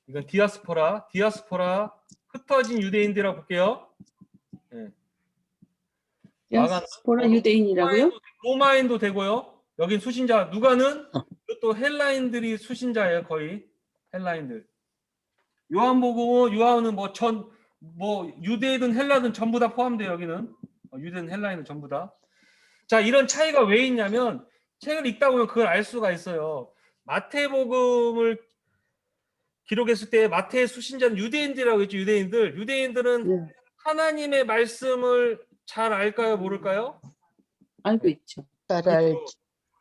이건 디아스포라 흩어진 유대인들이라고 볼게요. 네. 디아스포라 유대인이라고요? 로마인도 되고요. 여긴 수신자. 누가는 또 헬라인들이 수신자예요, 거의. 헬라인들. 요한은 유대든 헬라든 전부 다 포함돼요, 여기는. 유대든 헬라인은 전부 다. 자, 이런 차이가 왜 있냐면 책을 읽다 보면 그걸 알 수가 있어요. 마태복음을 기록했을 때 마태의 수신자는 유대인들이라고 했죠. 유대인들은 하나님의 말씀을 잘 알까요, 모를까요? 알고 있죠.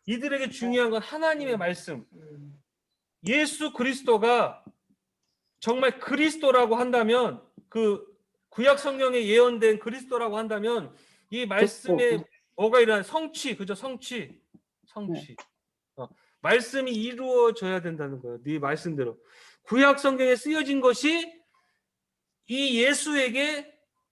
이들에게 중요한 건 하나님의 말씀. 예수 그리스도가 정말 그리스도라고 한다면, 그 구약 성경에 예언된 그리스도라고 한다면 이 말씀에 뭐가 일어나요? 성취. 네. 말씀이 이루어져야 된다는 거예요. 네 말씀대로. 구약 성경에 쓰여진 것이 이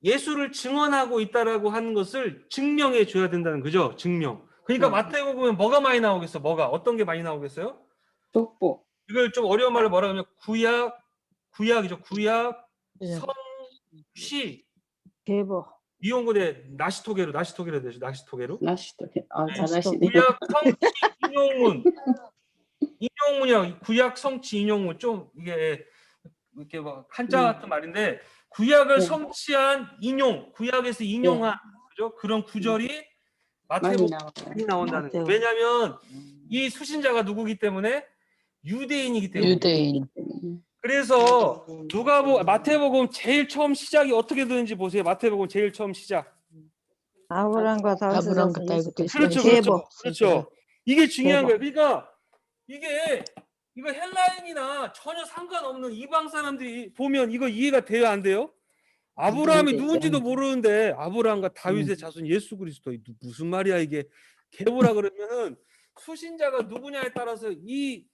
예수를 증언하고 있다라고 하는 것을 증명해 줘야 된다는 거죠. 증명. 그러니까 마태복음에 뭐가 많이 나오겠어? 어떤 게 많이 나오겠어요? 족보. 이걸 좀 어려운 말로 뭐라 하면 구약이죠. 구약, 성취. 계보. 이용고대 나시토게로 되죠. 나시토게로. 잘하시네요. 구약 성취 인용문이야. 구약 성취 인용문. 좀 이게 이렇게 막 한자 같은 말인데, 구약을 성취한 구약에서 인용한 그죠? 그런 구절이 마태복음에 많이 나온다는 거예요. 왜냐하면 이 수신자가 누구기 때문에 유대인이기 때문에. 그래서 마태복음 제일 처음 시작이 어떻게 되는지 보세요. 마태복음 제일 처음 시작. 아브라함과 다윗의 그렇죠. 이게 중요한 거예요. 그러니까 이거 헬라인이나 전혀 상관없는 이방 사람들이 보면 이거 이해가 돼요, 안 돼요? 아브라함이 되죠. 누군지도 모르는데 아브라함과 다윗의 자손 예수 그리스도 무슨 말이야 이게. 계보라 그러면은 수신자가 누구냐에 따라서 이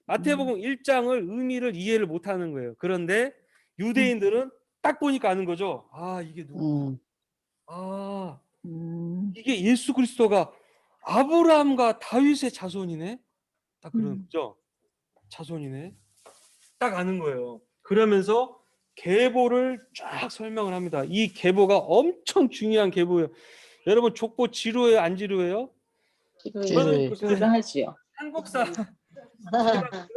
마태복음 1장을 의미를 이해를 못하는 거예요. 그런데 유대인들은 딱 보니까 아는 거죠. 아 이게 누구? 아 이게 예수 그리스도가 아브라함과 다윗의 자손이네. 딱 그런 거죠. 자손이네. 딱 아는 거예요. 그러면서 계보를 쫙 설명을 합니다. 이 계보가 엄청 중요한 계보예요. 여러분 족보 지루해요, 안 지루해요? 저는 그 필요하지요. 한국사 제가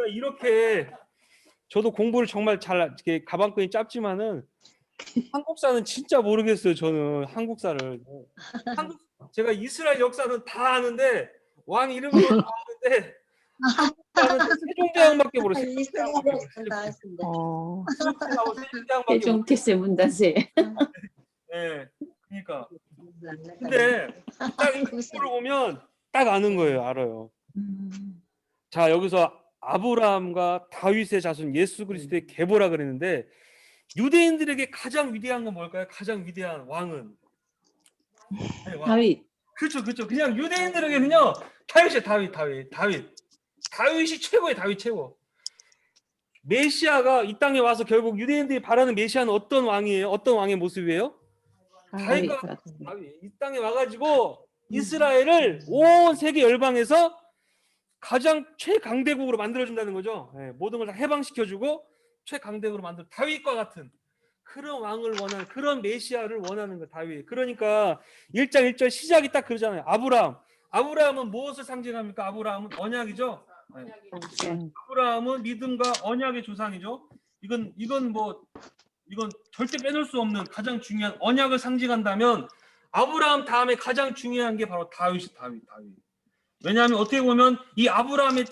이렇게 저도 공부를 정말 잘 이렇게 가방끈이 짧지만은 한국사는 진짜 모르겠어요. 저는 한국사를 제가 이스라엘 역사는 다 아는데 왕 이름도 다 아는데 한국사는 세종대왕밖에 모르겠어요. 세종대왕밖에 모르겠어요. 세종대왕밖에 세종태세 문단세. 네, 그러니까. 근데 딱 이 공부를 보면 딱 아는 거예요. 알아요. 자, 여기서 아브라함과 다윗의 자손 예수 그리스도의 계보라 그랬는데 유대인들에게 가장 위대한 건 뭘까요? 가장 위대한 왕은 네, 왕. 다윗. 그렇죠. 그냥 유대인들에게는요. 다윗이 최고예요. 다윗 최고. 메시아가 이 땅에 와서 결국 유대인들이 바라는 메시아는 어떤 왕이에요? 어떤 왕의 모습이에요? 다윗이 이 땅에 와가지고 이스라엘을 온 세계 열방에서 가장 최강대국으로 만들어준다는 거죠. 네, 모든 걸 다 해방시켜주고 최강대국으로 만들 다윗과 같은 그런 왕을 원하는 그런 메시아를 원하는 거 다윗. 그러니까 1장 1절 시작이 딱 그러잖아요. 아브라함은 무엇을 상징합니까? 아브라함은 언약이죠. 네. 아브라함은 믿음과 언약의 조상이죠. 이건 절대 빼놓을 수 없는 가장 중요한 언약을 상징한다면 아브라함 다음에 가장 중요한 게 바로 다윗. 왜냐하면 어떻게 보면 이 아브라함의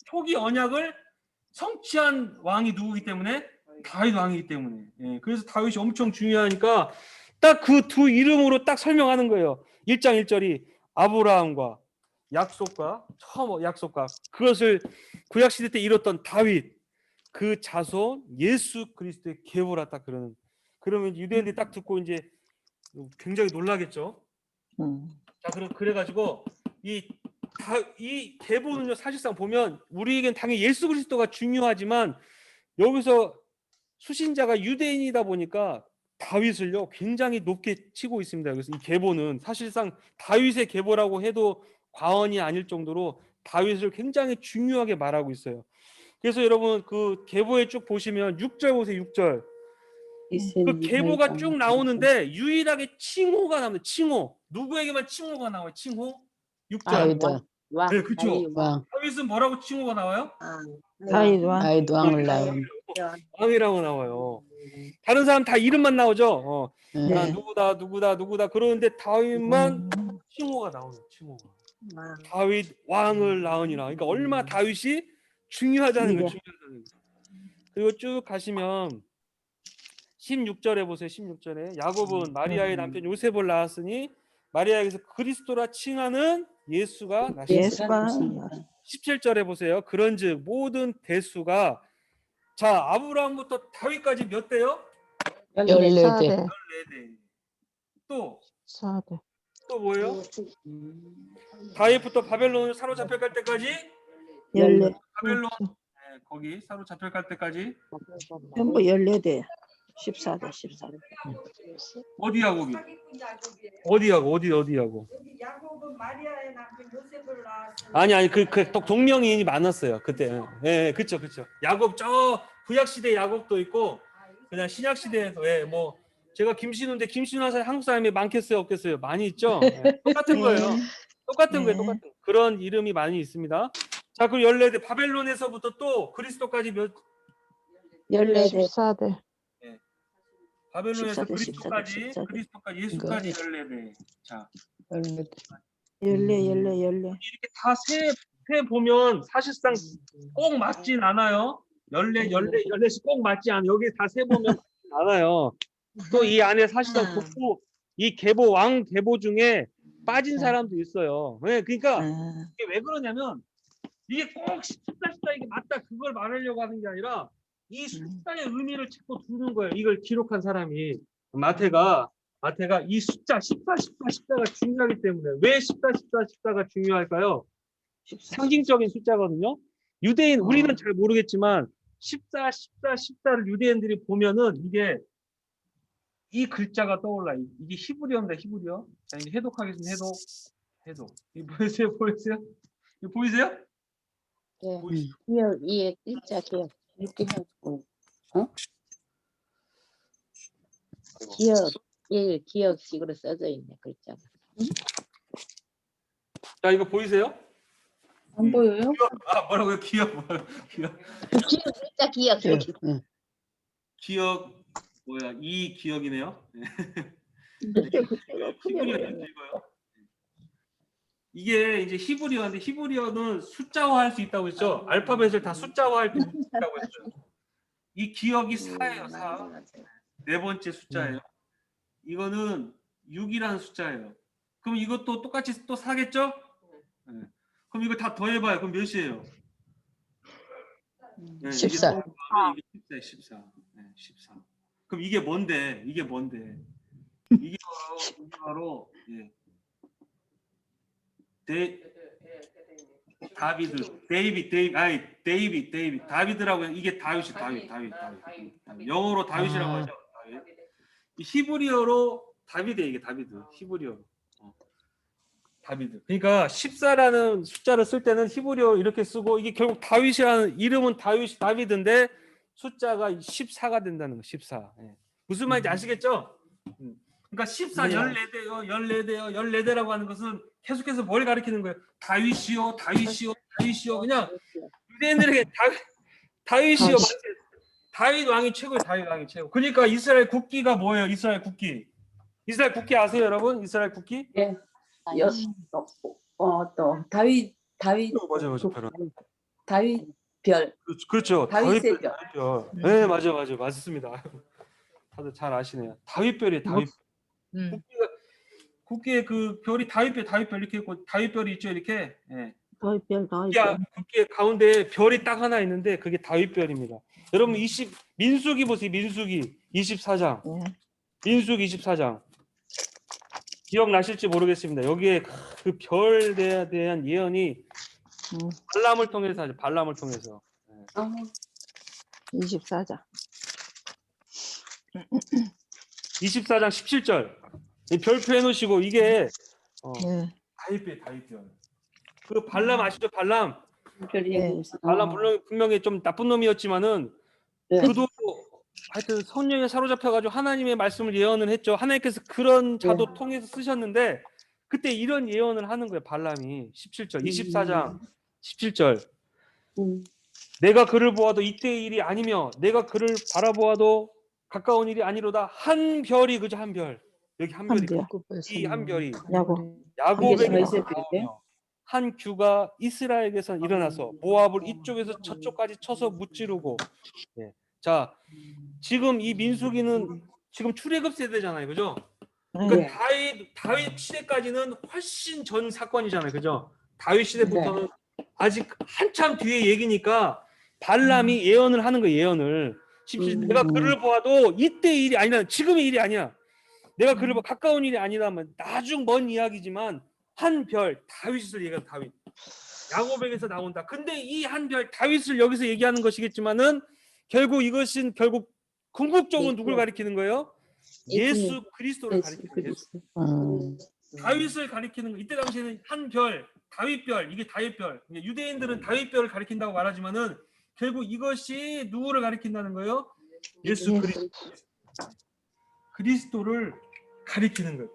초기 언약을 성취한 왕이 누구기 때문에 다윗 왕이기 때문에. 예, 그래서 다윗이 엄청 중요하니까 딱 그 두 이름으로 딱 설명하는 거예요. 1장 1절이 아브라함과 약속과 그것을 구약 시대 때 이뤘던 다윗 그 자손 예수 그리스도의 계보라 딱 그러면 유대인들이 딱 듣고 이제 굉장히 놀라겠죠. 자, 그래가지고 이 계보는요 사실상 보면 우리에겐 당연히 예수 그리스도가 중요하지만 여기서 수신자가 유대인이다 보니까 다윗을요 굉장히 높게 치고 있습니다. 그래서 이 계보는 사실상 다윗의 계보라고 해도 과언이 아닐 정도로 다윗을 굉장히 중요하게 말하고 있어요. 그래서 여러분 그 계보에 쭉 보시면 6절 보세요. 6절 그 계보가 쭉 나오는데 유일하게 칭호가 나옵니다. 칭호 누구에게만 칭호가 나와요? 칭호 6절 네, 그렇죠. 다윗은 뭐라고 칭호가 나와요? 다윗 왕을 왕이라고 나와요. 다른 사람 다 이름만 나오죠. 야, 누구다 그러는데 다윗만 칭호가 나오는 칭호가. 다윗 왕을 낳으니라. 그러니까 얼마 다윗이 중요하다는 거예요. 그리고 쭉 가시면 16절에 보세요. 16절에 야곱은 마리아의 남편 요셉을 낳았으니 마리아에게서 그리스도라 칭하는 예수가 나셨다. 17절에 보세요. 그런즉 모든 대수가 자 아브라함부터 다윗까지 몇 대요? 14대. 또 14대. 또 뭐예요? 다윗부터 바벨론을 사로잡혀갈 때까지 14. 바벨론 거기 사로잡혀갈 때까지 전부 14대. 14대. 어디하고 어디하고 야곱은 마리아의 남편 요셉을 낳았으니 아니 그 동명이인이 많았어요 그때. 예, 그렇죠. 야곱 저 구약 시대 야곱도 있고 그냥 신약 시대에서 뭐 제가 김신우인데 김신우 사람 한국 사람이 많겠어요 없겠어요? 많이 있죠. 예, 똑같은 거예요. 똑같은 그런 이름이 많이 있습니다. 자, 그 14대 바벨론에서부터 또 그리스도까지 14대. 바벨론에서 14대. 그리스도까지 예수까지 14대. 자, 14. 이렇게 다 세 보면 사실상 꼭 맞진 않아요. 14씩 꼭 맞지 않아요. 여기 다 세 보면 맞진 않아요. 또 이 안에 사실상 이 계보 왕 계보 중에 빠진 사람도 있어요. 네, 그러니까 이게 왜 그러냐면 이게 꼭 14 이게 맞다 그걸 말하려고 하는 게 아니라 이 숫자의 의미를 찾고 두는 거예요. 이걸 기록한 사람이. 마태가 이 숫자 14가 중요하기 때문에. 왜 14가 중요할까요? 상징적인 숫자거든요. 유대인 우리는 잘 모르겠지만 14를 유대인들이 보면은 이게 이 글자가 떠올라. 이게 히브리어입니다. 히브리어. 자, 이제 해독하겠습니다. 해독. 이거 보이세요? 이거 보이세요? 네. 보이시죠? 기억, 이해, 일자 기억. 이렇게 해가지고 기억식으로 써져 있네, 글자가. 자, 이거 보이세요? 안 보여요? 뭐라고요? 기억. 글자 기억. 기억 뭐야? 이 기억이네요. 이거요. 이게 이제 히브리어인데 히브리어는 숫자화할 수 있다고 했죠. 알파벳을 다 숫자화할 수 있다고 했죠. 이 기억이 4예요. 4. 네 번째 숫자예요. 이거는 6이라는 숫자예요. 그럼 이것도 똑같이 또 4겠죠? 네. 그럼 이거 다 더해봐요. 그럼 몇이에요? 네, 14. 이게 14. 네, 14. 그럼 이게 뭔데? 이게 바로 예. 다비드라고 해요. 이게 다윗. 영어로 다윗이라고 하죠. 다윗. 이 히브리어로 다비드예요. 이게 다비드. 히브리어로. 다비드. 그러니까 14라는 숫자를 쓸 때는 히브리어 이렇게 쓰고 이게 결국 다윗이라는 이름은 다비드인데 숫자가 14가 된다는 거. 14. 예. 무슨 말인지 아시겠죠? 그러니까 14, 14대라고 하는 것은 계속해서 뭘 가리키는 거예요? 다윗이요. 그냥 유대인들에게 다윗이요. 다윗 왕이 최고예요. 다윗 왕이 최고. 그러니까 이스라엘 국기가 뭐예요? 이스라엘 국기 아세요, 여러분? 이스라엘 국기? 예. 또 다윗 맞아요. 다윗 별. 그렇죠. 다윗의 별. 다윗별. 네, 맞아요. 맞습니다. 다들 잘 아시네요. 다윗별이에요. 다윗. 국기에 그 별이 다윗별 이렇게 있고 다윗별이 있죠, 이렇게. 예. 다윗별. 국기에 가운데 별이 딱 하나 있는데 그게 다윗별입니다. 여러분 민수기 보세요. 민수기 24장. 민수기 24장. 기억나실지 모르겠습니다. 여기에 그 별에 대한 예언이 발람을 통해서 하죠. 발람을 통해서. 24장. 24장 17절. 이 별표 해놓으시고 이게 다윗별. 그 발람 아시죠? 발람 분명히 좀 나쁜 놈이었지만은 그도 하여튼 성령에 사로잡혀가지고 하나님의 말씀을 예언을 했죠. 하나님께서 그런 자도 통해서 쓰셨는데 그때 이런 예언을 하는 거예요. 발람이 17절 24장 17절 내가 그를 보아도 이때의 일이 아니며 내가 그를 바라보아도 가까운 일이 아니로다. 한 별이 그저 한 별. 여기 한 별이 이 한 별이 야곱에게서 나오며 한 규가 이스라엘에게서 일어나서 모압을 이쪽에서 저쪽까지 쳐서 무찌르고. 네. 자, 지금 이 민수기는 지금 출애굽 세대잖아요, 그죠? 그러니까 다윗 시대까지는 훨씬 전 사건이잖아요, 그죠? 다윗 시대부터는 아직 한참 뒤에 얘기니까 발람이 예언을 하는 거예요, 예언을. 내가 그를 보아도 이때 일이 아니라 지금의 일이 아니야. 내가 그를 봐 가까운 일이 아니라면 나중 먼 이야기지만 한 별 다윗을 얘기한 다윗. 야곱에게서 나온다. 근데 이 한 별 다윗을 여기서 얘기하는 것이겠지만은 결국 이것은 결국 궁극적으로 누굴 가리키는 거예요? 예수 그리스도를 가리키는 거예요. 다윗을 가리키는 거. 이때 당시에는 한 별, 다윗별, 이게 다윗별. 유대인들은 다윗별을 가리킨다고 말하지만은 결국 이것이 누구를 가리킨다는 거예요? 예수 그리스도를 가리키는 거예요.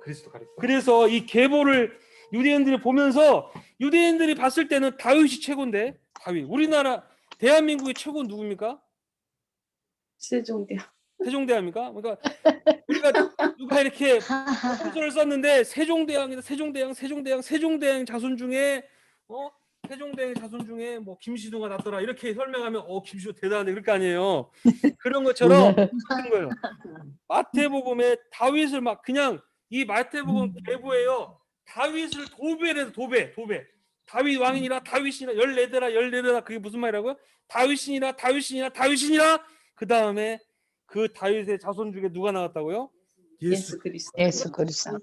그래서 이 계보를 유대인들이 보면서 유대인들이 봤을 때는 다윗이 최고인데 다윗. 우리나라 대한민국의 최고는 누굽니까? 세종대왕입니까? 그러니까 우리가 누가 이렇게 소설을 썼는데 세종대왕 자손 중에 세종대왕 자손 중에 뭐 김시두가 났더라 이렇게 설명하면 김시두 대단한데 그럴 거 아니에요. 그런 것처럼 그런 거예요. 마태복음에 다윗을 막 그냥 이 마태복음 계보예요. 다윗을 도배해서 도배. 다윗 왕이니라 다윗이니라 14대라 그게 무슨 말이라고요? 다윗이니라 그 다음에 그 다윗의 자손 중에 누가 나왔다고요? 예수. 예수 그리스도. 예수 그리스도.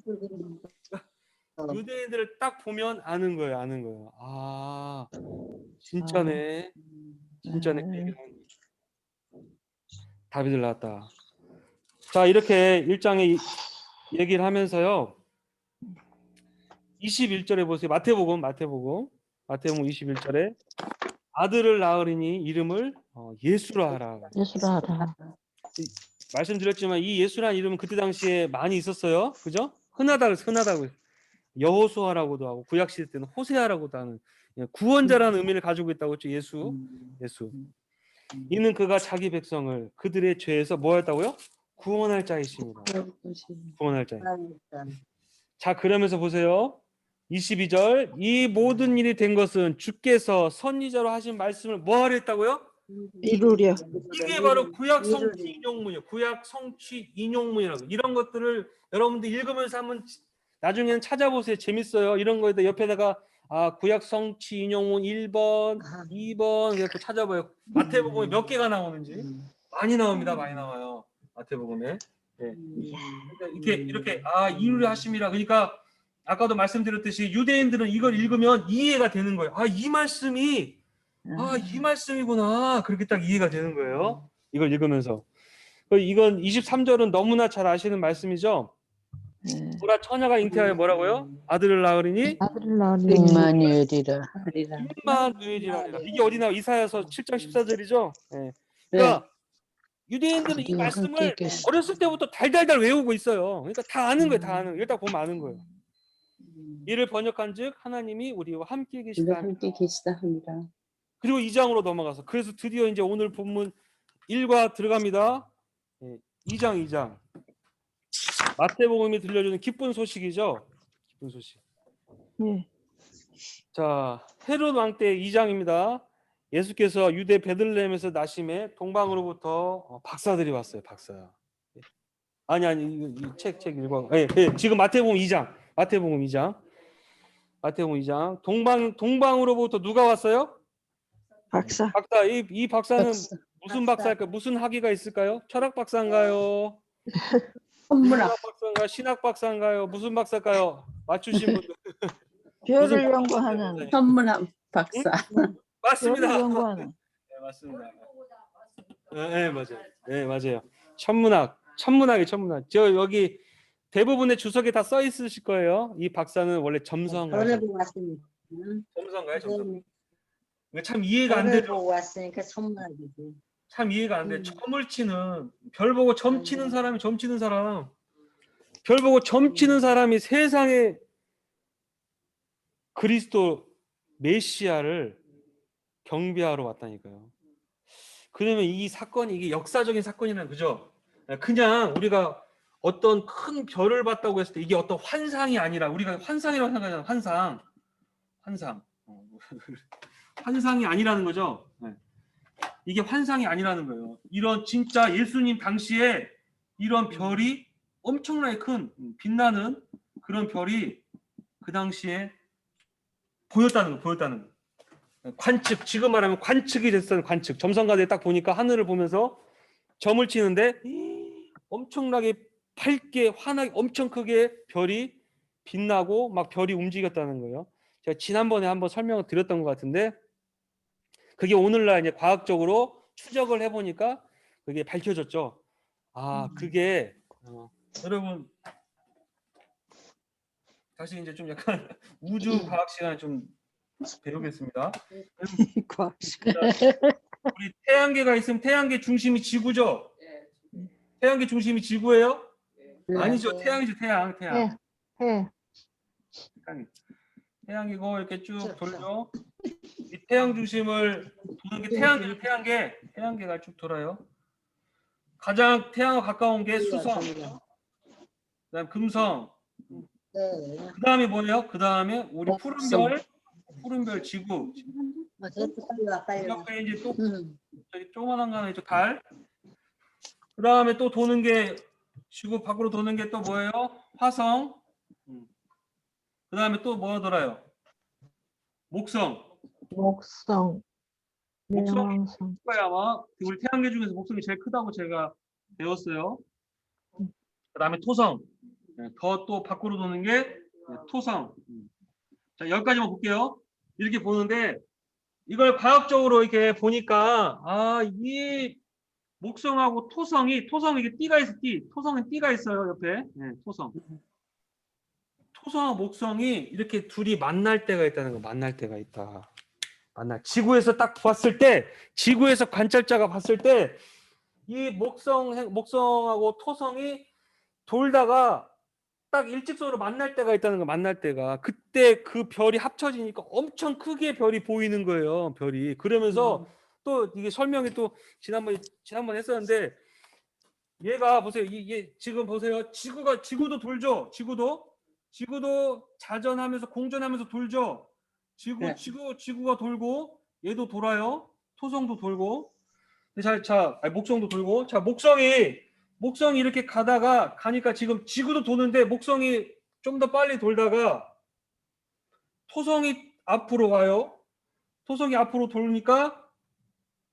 유대인들을 딱 보면 아는 거예요. 아는 거예요. 아, 진짜네. 진짜네. 그 얘기를 하는 거예요. 다윗을 낳았다. 자, 이렇게 1장에 얘기를 하면서요. 21절에 보세요. 마태복음 21절에 아들을 낳으리니 이름을 예수라 하라. 예수라 하라. 말씀드렸지만 이 예수라는 이름은 그때 당시에 많이 있었어요. 그죠? 흔하다고. 여호수아라고도 하고 구약 시대 때는 호세아라고도 하는 구원자라는 의미를 가지고 있다고 했죠. 예수. 이는 그가 자기 백성을 그들의 죄에서 뭐 했다고요? 구원할 자이십니다. 구원할 자. 자, 그러면서 보세요. 22절. 이 모든 일이 된 것은 주께서 선지자로 하신 말씀을 뭐 하려 했다고요? 이루려. 이게 바로 구약 성취 인용문이에요. 구약 성취 인용문이라고. 이런 것들을 여러분들 읽으면서 한번 나중에는 찾아보세요. 재밌어요. 이런 거에다 옆에다가 구약 성취 인용문 1번, 2번 이렇게 찾아봐요. 마태복음에 몇 개가 나오는지 많이 나옵니다. 많이 나와요. 마태복음에. 네. 이렇게 이루려 하심이라. 그러니까 아까도 말씀드렸듯이 유대인들은 이걸 읽으면 이해가 되는 거예요. 이 말씀이 이 말씀이구나. 그렇게 딱 이해가 되는 거예요. 이걸 읽으면서. 이건 23절은 너무나 잘 아시는 말씀이죠. 보라 처녀가 잉태하여 뭐라고요? 아들을 낳으리니 아들을 낳으리니 임마누엘이라. 임마누엘이라. 이게 어디 나와? 이사야서 7장 14절이죠. 네. 그러니까 유대인들은 이 말씀을 어렸을 때부터 달달달 외우고 있어요. 그러니까 다 아는 거예요. 다 아는 거예요. 일단 보면 아는 거예요. 이를 번역한즉 하나님이 우리와 함께 계시다. 함께 계시다 합니다. 그리고 2장으로 넘어가서 그래서 드디어 이제 오늘 본문 1과 들어갑니다. 2장. 마태복음이 들려주는 기쁜 소식이죠. 기쁜 소식. 자, 헤롯 왕 때 2장입니다. 예수께서 유대 베들레헴에서 나심에 동방으로부터 박사들이 왔어요. 박사. 아니 이 책 읽어. 지금 마태복음 2장. 마태복음 2장. 동방으로부터 누가 왔어요? 박사. 이 박사는 무슨 박사일까? 무슨 학위가 있을까요? 철학 박사인가요? 천문학 박사인가요? 신학 박사인가요? 무슨 박사일까요? 맞추신 분들. 별을 연구하는. 천문학 박사. 맞습니다. 별을 연구하는. 네, 맞습니다. 네, 맞아요. 네, 맞아요. 천문학이. 저 여기 대부분의 주석에 다 써 있으실 거예요. 이 박사는 원래 점성가요. 점성가요, 점성. 참 이해가 안 되죠. 왔으니까 천문학이지. 참 이해가 안 돼. 점을 치는 별 보고 점 치는 사람이 별 보고 점 치는 사람이 세상에 그리스도 메시아를 경배하러 왔다니까요. 그러면 이 사건이 이게 역사적인 사건이라는 그죠? 그냥 우리가 어떤 큰 별을 봤다고 했을 때 이게 어떤 환상이 아니라 우리가 환상이라고 생각하잖아요. 환상. 환상이 아니라는 거죠. 네. 이게 환상이 아니라는 거예요. 이런 진짜 예수님 당시에 이런 별이 엄청나게 큰 빛나는 그런 별이 그 당시에 보였다는 거. 관측, 지금 말하면 관측이 됐어요. 관측. 점성가들이 딱 보니까 하늘을 보면서 점을 치는데 엄청나게 밝게 환하게 엄청 크게 별이 빛나고 막 별이 움직였다는 거예요. 제가 지난번에 한번 설명을 드렸던 것 같은데 그게 오늘날 이제 과학적으로 추적을 해보니까 그게 밝혀졌죠. 그게 여러분 다시 이제 좀 약간 우주 과학 시간에 좀 배우겠습니다. 과학 시간. 우리 태양계가 있으면 태양계 중심이 지구죠. 태양계 중심이 지구예요? 아니죠. 태양이죠. 태양. 태양이고 이렇게 쭉 돌죠. 이 태양 중심을 도는 게 태양계가 쭉 돌아요. 가장 태양과 가까운 게 수성, 그다음 금성, 그다음에 뭐예요? 그다음에 우리 푸른별 지구. 옆에 이제 또 저기 조그만한 거 하나 있죠. 달. 그다음에 또 도는 게 지구 밖으로 도는 게 또 뭐예요? 화성. 그다음에 또 뭐 돌아요? 목성. 목성이 거야 아마. 우리 태양계 중에서 목성이 제일 크다고 제가 배웠어요. 그다음에 토성. 더 또 밖으로 도는 게 토성. 자, 여기까지만 볼게요. 이렇게 보는데 이걸 과학적으로 이렇게 보니까 이 목성하고 토성이 이게 띠가 있어, 띠. 토성에 띠가 있어요, 옆에. 네, 토성. 토성하고 목성이 이렇게 둘이 만날 때가 있다는 거, 만날 때가 있다. 지구에서 딱 봤을 때, 지구에서 관찰자가 봤을 때, 이 목성하고 토성이 돌다가 딱 일직선으로 만날 때가 있다는 거, 만날 때가. 그때 그 별이 합쳐지니까 엄청 크게 별이 보이는 거예요, 별이. 그러면서 또 이게 설명이 또 지난번 했었는데, 얘가 보세요. 얘 지금 보세요. 지구도 돌죠. 지구도 자전하면서 공전하면서 돌죠. 네. 지구가 돌고 얘도 돌아요. 토성도 돌고. 목성도 돌고. 자, 목성이 이렇게 가니까 지금 지구도 도는데 목성이 좀 더 빨리 돌다가 토성이 앞으로 가요. 토성이 앞으로 돌니까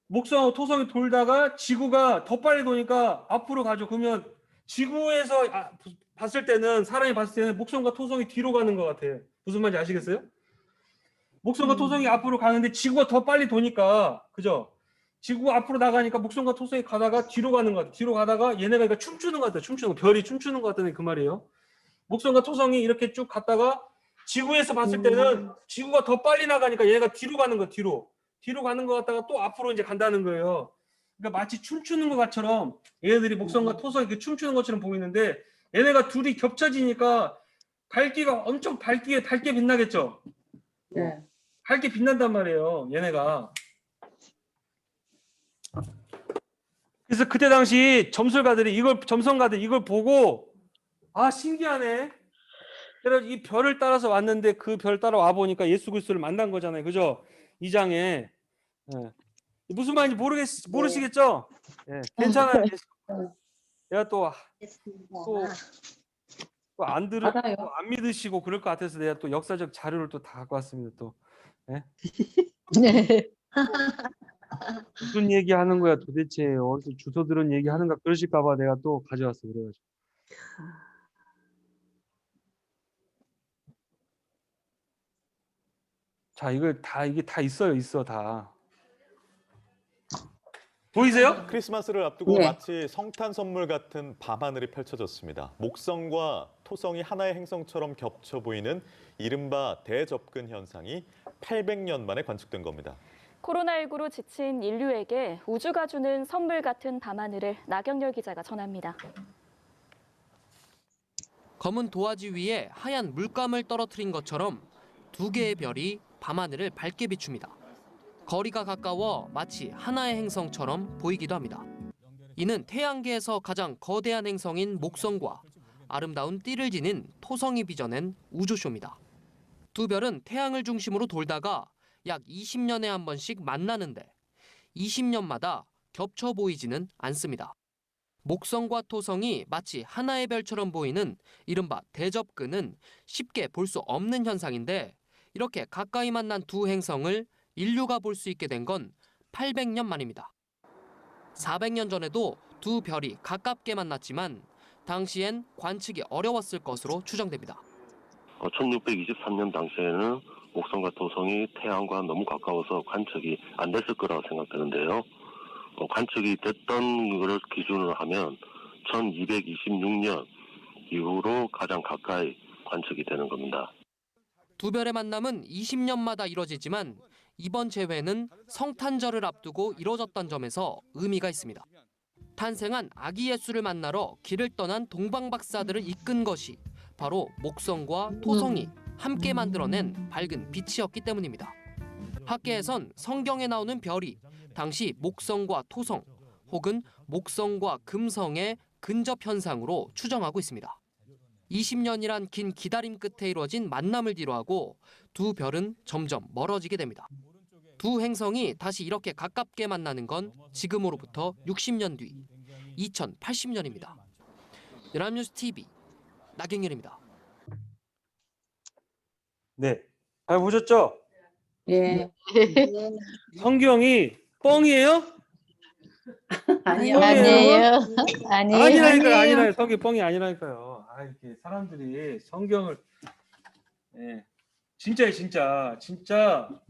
목성하고 토성이 돌다가 지구가 더 빨리 도니까 앞으로 가죠. 그러면 지구에서 봤을 때는, 사람이 봤을 때는 목성과 토성이 뒤로 가는 것 같아요. 무슨 말인지 아시겠어요? 목성과 토성이 앞으로 가는데 지구가 더 빨리 도니까, 그죠? 지구가 앞으로 나가니까 목성과 토성이 가다가 뒤로 가는 것 같아요. 뒤로 가다가 얘네가 그러니까 춤추는 것 같아요. 별이 춤추는 것 같다는 그 말이에요. 목성과 토성이 이렇게 쭉 갔다가 지구에서 봤을 때는 지구가 더 빨리 나가니까 얘네가 뒤로 가는 거예요. 뒤로 가는 것 같다가 또 앞으로 이제 간다는 거예요. 그러니까 마치 춤추는 것처럼 얘네들이 목성과 토성이 이렇게 춤추는 것처럼 보이는데, 얘네가 둘이 겹쳐지니까 밝기가 엄청 밝게 빛나겠죠. 네. 밝게 빛난단 말이에요, 얘네가. 그래서 그때 당시 점성가들이 이걸 보고 신기하네. 그래서 이 별을 따라서 왔는데 그 별 따라 와 보니까 예수 그리스도를 만난 거잖아요, 그죠? 2장에. 무슨 말인지 모르시겠죠? 괜찮아요. 내가 또 안 알아요. 안 믿으시고 그럴 것 같아서 내가 또 역사적 자료를 또 다 갖고 왔습니다. 또 네. 무슨 얘기하는 거야 도대체, 어디서 주워 들은 얘기하는가 그러실까봐 내가 또 가져왔어. 그래가지고 자, 이게 다 있어 다. 보이세요? 크리스마스를 앞두고 네. 마치 성탄 선물 같은 밤하늘이 펼쳐졌습니다. 목성과 토성이 하나의 행성처럼 겹쳐 보이는 이른바 대접근 현상이 800년 만에 관측된 겁니다. 코로나19로 지친 인류에게 우주가 주는 선물 같은 밤하늘을 나경열 기자가 전합니다. 검은 도화지 위에 하얀 물감을 떨어뜨린 것처럼 두 개의 별이 밤하늘을 밝게 비춥니다. 거리가 가까워 마치 하나의 행성처럼 보이기도 합니다. 이는 태양계에서 가장 거대한 행성인 목성과 아름다운 띠를 지닌 토성이 빚어낸 우주쇼입니다. 두 별은 태양을 중심으로 돌다가 약 20년에 한 번씩 만나는데 20년마다 겹쳐 보이지는 않습니다. 목성과 토성이 마치 하나의 별처럼 보이는 이른바 대접근은 쉽게 볼 수 없는 현상인데, 이렇게 가까이 만난 두 행성을 인류가 볼 수 있게 된 건 800년 만입니다. 400년 전에도 두 별이 가깝게 만났지만 당시엔 관측이 어려웠을 것으로 추정됩니다. 1623년 당시에는 목성과 토성이 태양과 너무 가까워서 관측이 안 됐을 거라고 생각되는데요. 관측이 됐던 것을 기준으로 하면 1226년 이후로 가장 가까이 관측이 되는 겁니다. 두 별의 만남은 20년마다 이뤄지지만 이번 재회는 성탄절을 앞두고 이뤄졌던 점에서 의미가 있습니다. 탄생한 아기 예수를 만나러 길을 떠난 동방박사들을 이끈 것이 바로 목성과 토성이 함께 만들어낸 밝은 빛이었기 때문입니다. 학계에선 성경에 나오는 별이 당시 목성과 토성 혹은 목성과 금성의 근접 현상으로 추정하고 있습니다. 20년이란 긴 기다림 끝에 이루어진 만남을 뒤로하고 두 별은 점점 멀어지게 됩니다. 두 행성이 다시 이렇게 가깝게 만나는 건 지금으로부터 60년 뒤 2080년입니다. 연합뉴스 TV 나경열입니다. 네, 잘 보셨죠? 예. 성경이 뻥이에요? 아니요. 아니에요. 아니라니까요. 아니라요. 성경 뻥이 아니라니까요. 아, 이렇게 사람들이 성경을 진짜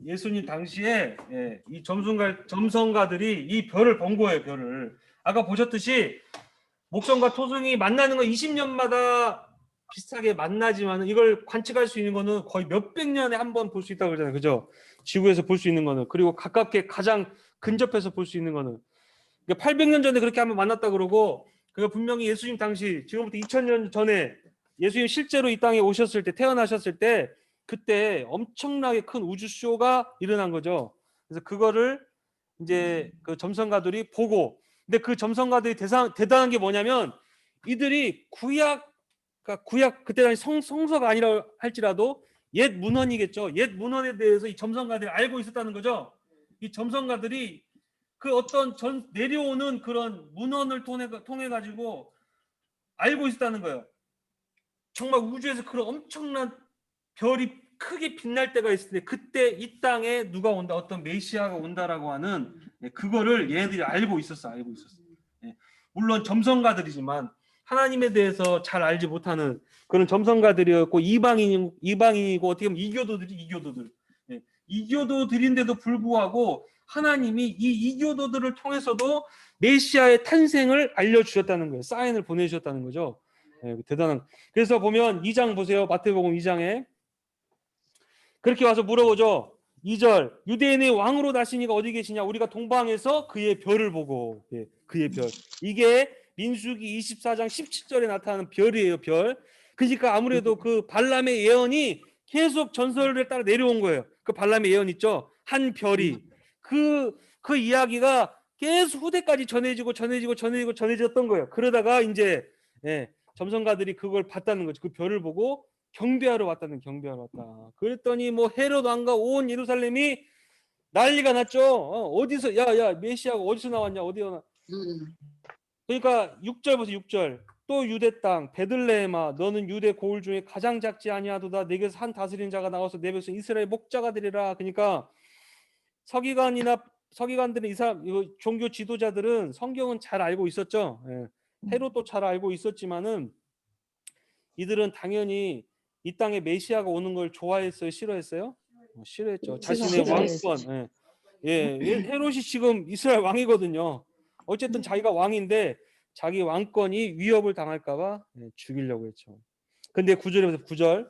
예수님 당시에 이 점성가들이 이 별을 본 거예요. 별을. 아까 보셨듯이 목성과 토성이 만나는 건 20년마다 비슷하게 만나지만 이걸 관측할 수 있는 거는 거의 몇백 년에 한 번 볼 수 있다고 그러잖아요. 그죠? 지구에서 볼 수 있는 거는. 그리고 가깝게 가장 근접해서 볼 수 있는 거는. 그러니까 800년 전에 그렇게 한번 만났다 그러고 그가 분명히 예수님 당시 지금부터 2000년 전에 예수님 실제로 이 땅에 오셨을 때 태어나셨을 때 그때 엄청나게 큰 우주쇼가 일어난 거죠. 그래서 그거를 이제 그 점성가들이 보고 근데 그 점성가들이 대단한 게 뭐냐면 이들이 구약 그때 당시 성서가 아니라 할지라도 옛 문헌이겠죠. 옛 문헌에 대해서 이 점성가들이 알고 있었다는 거죠. 이 점성가들이 그 어떤 내려오는 그런 문헌을 통해 가지고 알고 있었다는 거예요. 정말 우주에서 그런 엄청난 별이 크게 빛날 때가 있을 때 그때 이 땅에 누가 온다, 어떤 메시아가 온다라고 하는 그거를 얘네들이 알고 있었어. 물론 점성가들이지만 하나님에 대해서 잘 알지 못하는 그런 점성가들이었고 이방인이고 어떻게 보면 이교도들인데도 불구하고 하나님이 이 이교도들을 통해서도 메시아의 탄생을 알려주셨다는 거예요. 사인을 보내주셨다는 거죠. 대단한. 그래서 보면 2장 보세요. 마태복음 2장에 그렇게 와서 물어보죠. 2절 유대인의 왕으로 나시니가 어디 계시냐? 우리가 동방에서 그의 별을 보고 그의 별. 이게 민수기 24장 17절에 나타나는 별이에요. 별. 그러니까 아무래도 그 발람의 예언이 계속 전설을 따라 내려온 거예요. 그 발람의 예언 있죠. 한 별이 그 이야기가 계속 후대까지 전해졌던 거예요. 그러다가 이제 점성가들이 그걸 봤다는 거죠. 그 별을 보고 경배하러 왔다. 그랬더니 뭐 헤롯 왕과 온 예루살렘이 난리가 났죠. 어디서 야 메시아가 어디서 나왔냐? 그러니까 6절 보세요. 6절. 또 유대 땅 베들레헴아 너는 유대 고을 중에 가장 작지 아니하도다. 내게서 한 다스리는 자가 나와서 내 백성 이스라엘 목자가 되리라. 그러니까 서기관들은 이 종교 지도자들은 성경은 잘 알고 있었죠. 헤롯도 잘 알고 있었지만은 이들은 당연히 이 땅에 메시아가 오는 걸 좋아했어요? 싫어했어요? 싫어했죠. 자신의 왕권. 헤롯이 지금 이스라엘 왕이거든요. 어쨌든 자기가 왕인데 자기 왕권이 위협을 당할까 봐 죽이려고 했죠. 근데 9절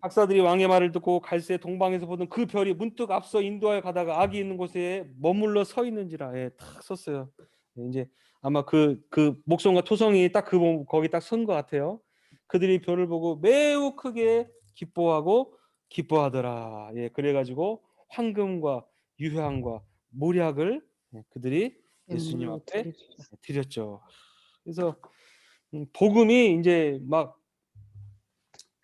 박사들이 왕의 말을 듣고 갈새 동방에서 보던 그 별이 문득 앞서 인도하여 가다가 악이 있는 곳에 머물러 서 있는지라. 탁 섰어요. 이제 아마 그 목성과 토성이 딱 거기 딱 선 것 같아요. 그들이 별을 보고 매우 크게 기뻐하더라. 그래가지고 황금과 유향과 모략을 그들이 예수님 앞에 드렸죠. 그래서 복음이 이제 막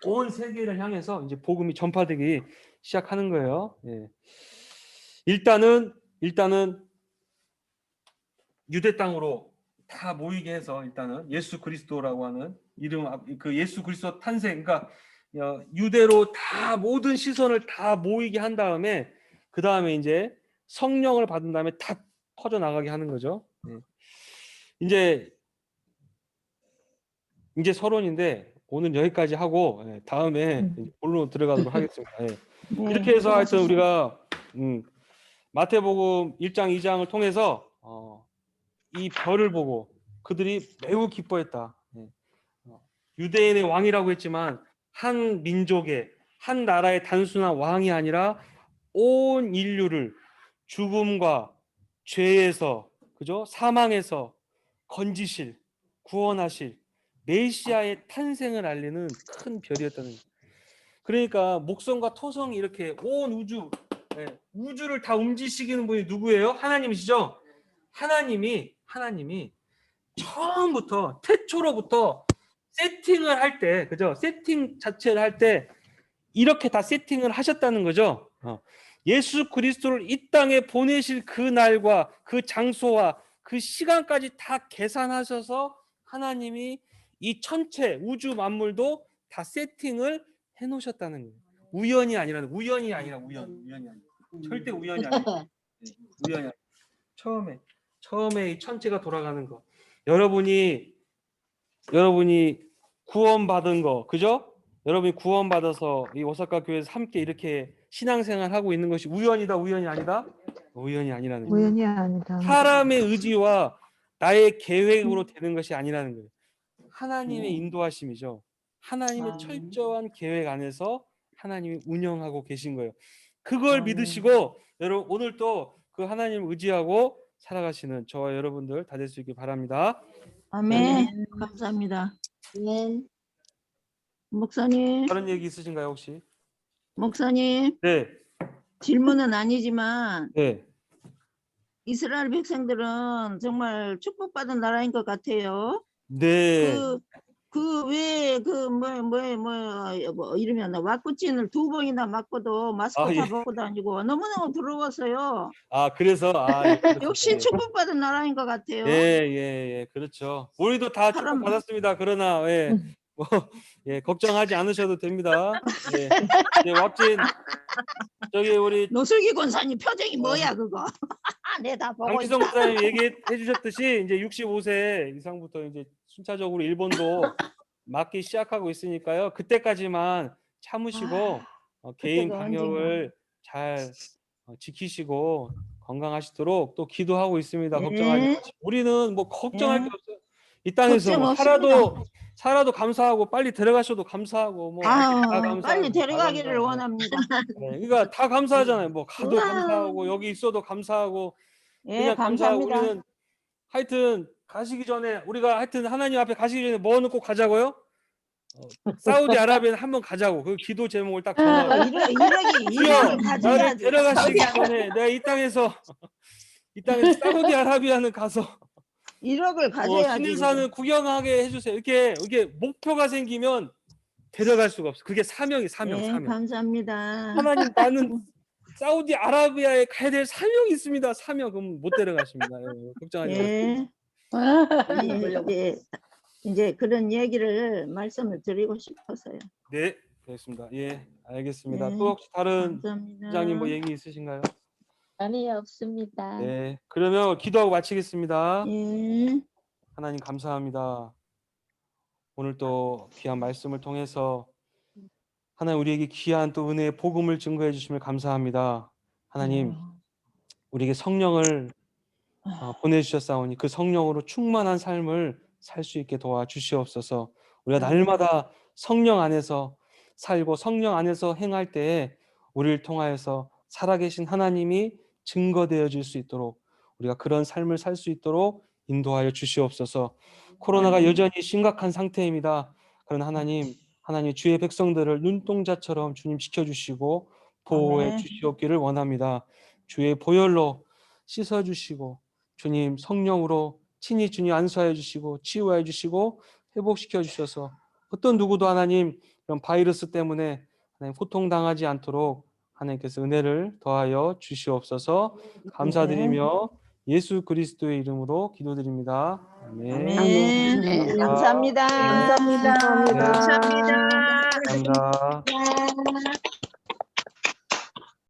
온 세계를 향해서 이제 복음이 전파되기 시작하는 거예요. 일단은 유대 땅으로 다 모이게 해서 일단은 예수 그리스도라고 하는 이름 그 예수 그리스도 탄생 그러니까 유대로 다 모든 시선을 다 모이게 한 다음에 그 다음에 이제 성령을 받은 다음에 다 퍼져 나가게 하는 거죠. 이제 서론인데 오늘 여기까지 하고 다음에 본론 들어가도록 하겠습니다. 이렇게 해서 하여튼 우리가 마태복음 1장 2장을 통해서 이 별을 보고 그들이 매우 기뻐했다. 유대인의 왕이라고 했지만 한 민족의 한 나라의 단순한 왕이 아니라 온 인류를 죽음과 죄에서 그죠? 사망에서 건지실 구원하실 메시아의 탄생을 알리는 큰 별이었다는 거예요. 그러니까 목성과 토성이 이렇게 온 우주를 다 움직이시는 분이 누구예요? 하나님이시죠? 하나님이 처음부터 태초로부터 세팅을 할 때 그죠? 세팅 자체를 할 때 이렇게 다 세팅을 하셨다는 거죠. 예수 그리스도를 이 땅에 보내실 그 날과 그 장소와 그 시간까지 다 계산하셔서 하나님이 이 전체 우주 만물도 다 세팅을 해 놓으셨다는 거예요. 우연이 아니라 절대 우연이 아니에요. 처음에 이 천체가 돌아가는 거. 여러분이 구원받은 거, 그죠? 여러분이 구원받아서 이 오사카 교회에서 함께 이렇게 신앙생활 하고 있는 것이 우연이다, 우연이 아니다? 우연이 아니라는 거예요. 우연이 아니다. 사람의 의지와 나의 계획으로 되는 것이 아니라는 거예요. 하나님의 인도하심이죠. 하나님의 철저한 계획 안에서 하나님이 운영하고 계신 거예요. 그걸 믿으시고 여러분 오늘 또 그 하나님을 의지하고 살아가시는 저와 여러분들 다 될 수 있길 바랍니다. 아멘. 감사합니다. 아멘. 목사님, 다른 얘기 있으신가요 혹시? 목사님 네, 질문은 아니지만 네. 이스라엘 백성들은 정말 축복받은 나라인 것 같아요. 네. 뭐 이러면 왁구찐을 2번이나 맞고도 마스크 아, 다 예. 벗고 다니고 너무너무 부러웠어요. 그래서 그렇죠. 역시 축복받은 나라인 것 같아요. 예, 그렇죠. 우리도 다 축복 사람- 받았습니다. 그러나 뭐 걱정하지 않으셔도 됩니다. 왁진 저기 우리 노슬기 권사님 표정이 뭐야 그거? 내 다 보고 강지성 있다. 목사님 얘기해 주셨듯이 이제 65세 이상부터 이제 순차적으로 일본도 맞기 시작하고 있으니까요. 그때까지만 참으시고 개인 그때가 방역을 잘 지키시고 건강하시도록 또 기도하고 있습니다. 예. 걱정하지 마시고. 우리는 뭐 걱정할 예. 게 없어요. 이 땅에서 걱정 뭐 없습니다. 살아도 감사하고 빨리 데려가셔도 감사하고 뭐 다 감사하고 빨리 다 데려가기를 감사하고. 원합니다. 그러니까 다 감사하잖아요. 뭐 가도 우와. 감사하고 여기 있어도 감사하고 예, 그냥 감사하고 감사합니다. 우리는 하여튼 가시기 전에 우리가 하여튼 하나님 앞에 가시기 전에 뭐는 꼭 가자고요? 사우디아라비아는 한번 가자고 그 기도 제목을 딱 정하고 이력이 나를 가져야지. 데려가시기 전에 내가 이 땅에서 사우디아라비아는 가서 1억을 가져야지. 신의산을 구경하게 해주세요. 이게 목표가 생기면 데려갈 수가 없어. 그게 사명. 예, 감사합니다. 하나님 나는 사우디아라비아에 가야 될 사명이 있습니다. 사명 그럼 못 데려가십니다. 걱정하지 마세요. 예. 이제 그런 얘기를 말씀을 드리고 싶어서요. 네, 알겠습니다. 예, 알겠습니다. 네, 또 혹시 다른 감사합니다. 부장님 뭐 얘기 있으신가요? 아니 없습니다. 네, 그러면 기도하고 마치겠습니다. 예. 하나님 감사합니다. 오늘 또 귀한 말씀을 통해서 하나님 우리에게 귀한 또 은혜의 복음을 증거해 주심을 감사합니다. 하나님 우리에게 성령을 보내주셨사오니 그 성령으로 충만한 삶을 살 수 있게 도와주시옵소서. 우리가 날마다 성령 안에서 살고 성령 안에서 행할 때에 우리를 통하여서 살아계신 하나님이 증거되어 줄 수 있도록 우리가 그런 삶을 살 수 있도록 인도하여 주시옵소서. 코로나가 여전히 심각한 상태입니다. 그런 하나님 주의 백성들을 눈동자처럼 주님 지켜주시고 보호해 주시옵기를 원합니다. 주의 보혈로 씻어주시고 주님 성령으로 친히 주님 안수하여 주시고 치유하여 주시고 회복시켜 주셔서 어떤 누구도 하나님 이런 바이러스 때문에 하나님 고통당하지 않도록 하나님께서 은혜를 더하여 주시옵소서. 감사드리며 예수 그리스도의 이름으로 기도드립니다. 아멘. 아멘. 감사합니다. 감사합니다. 감사합니다. 감사합니다.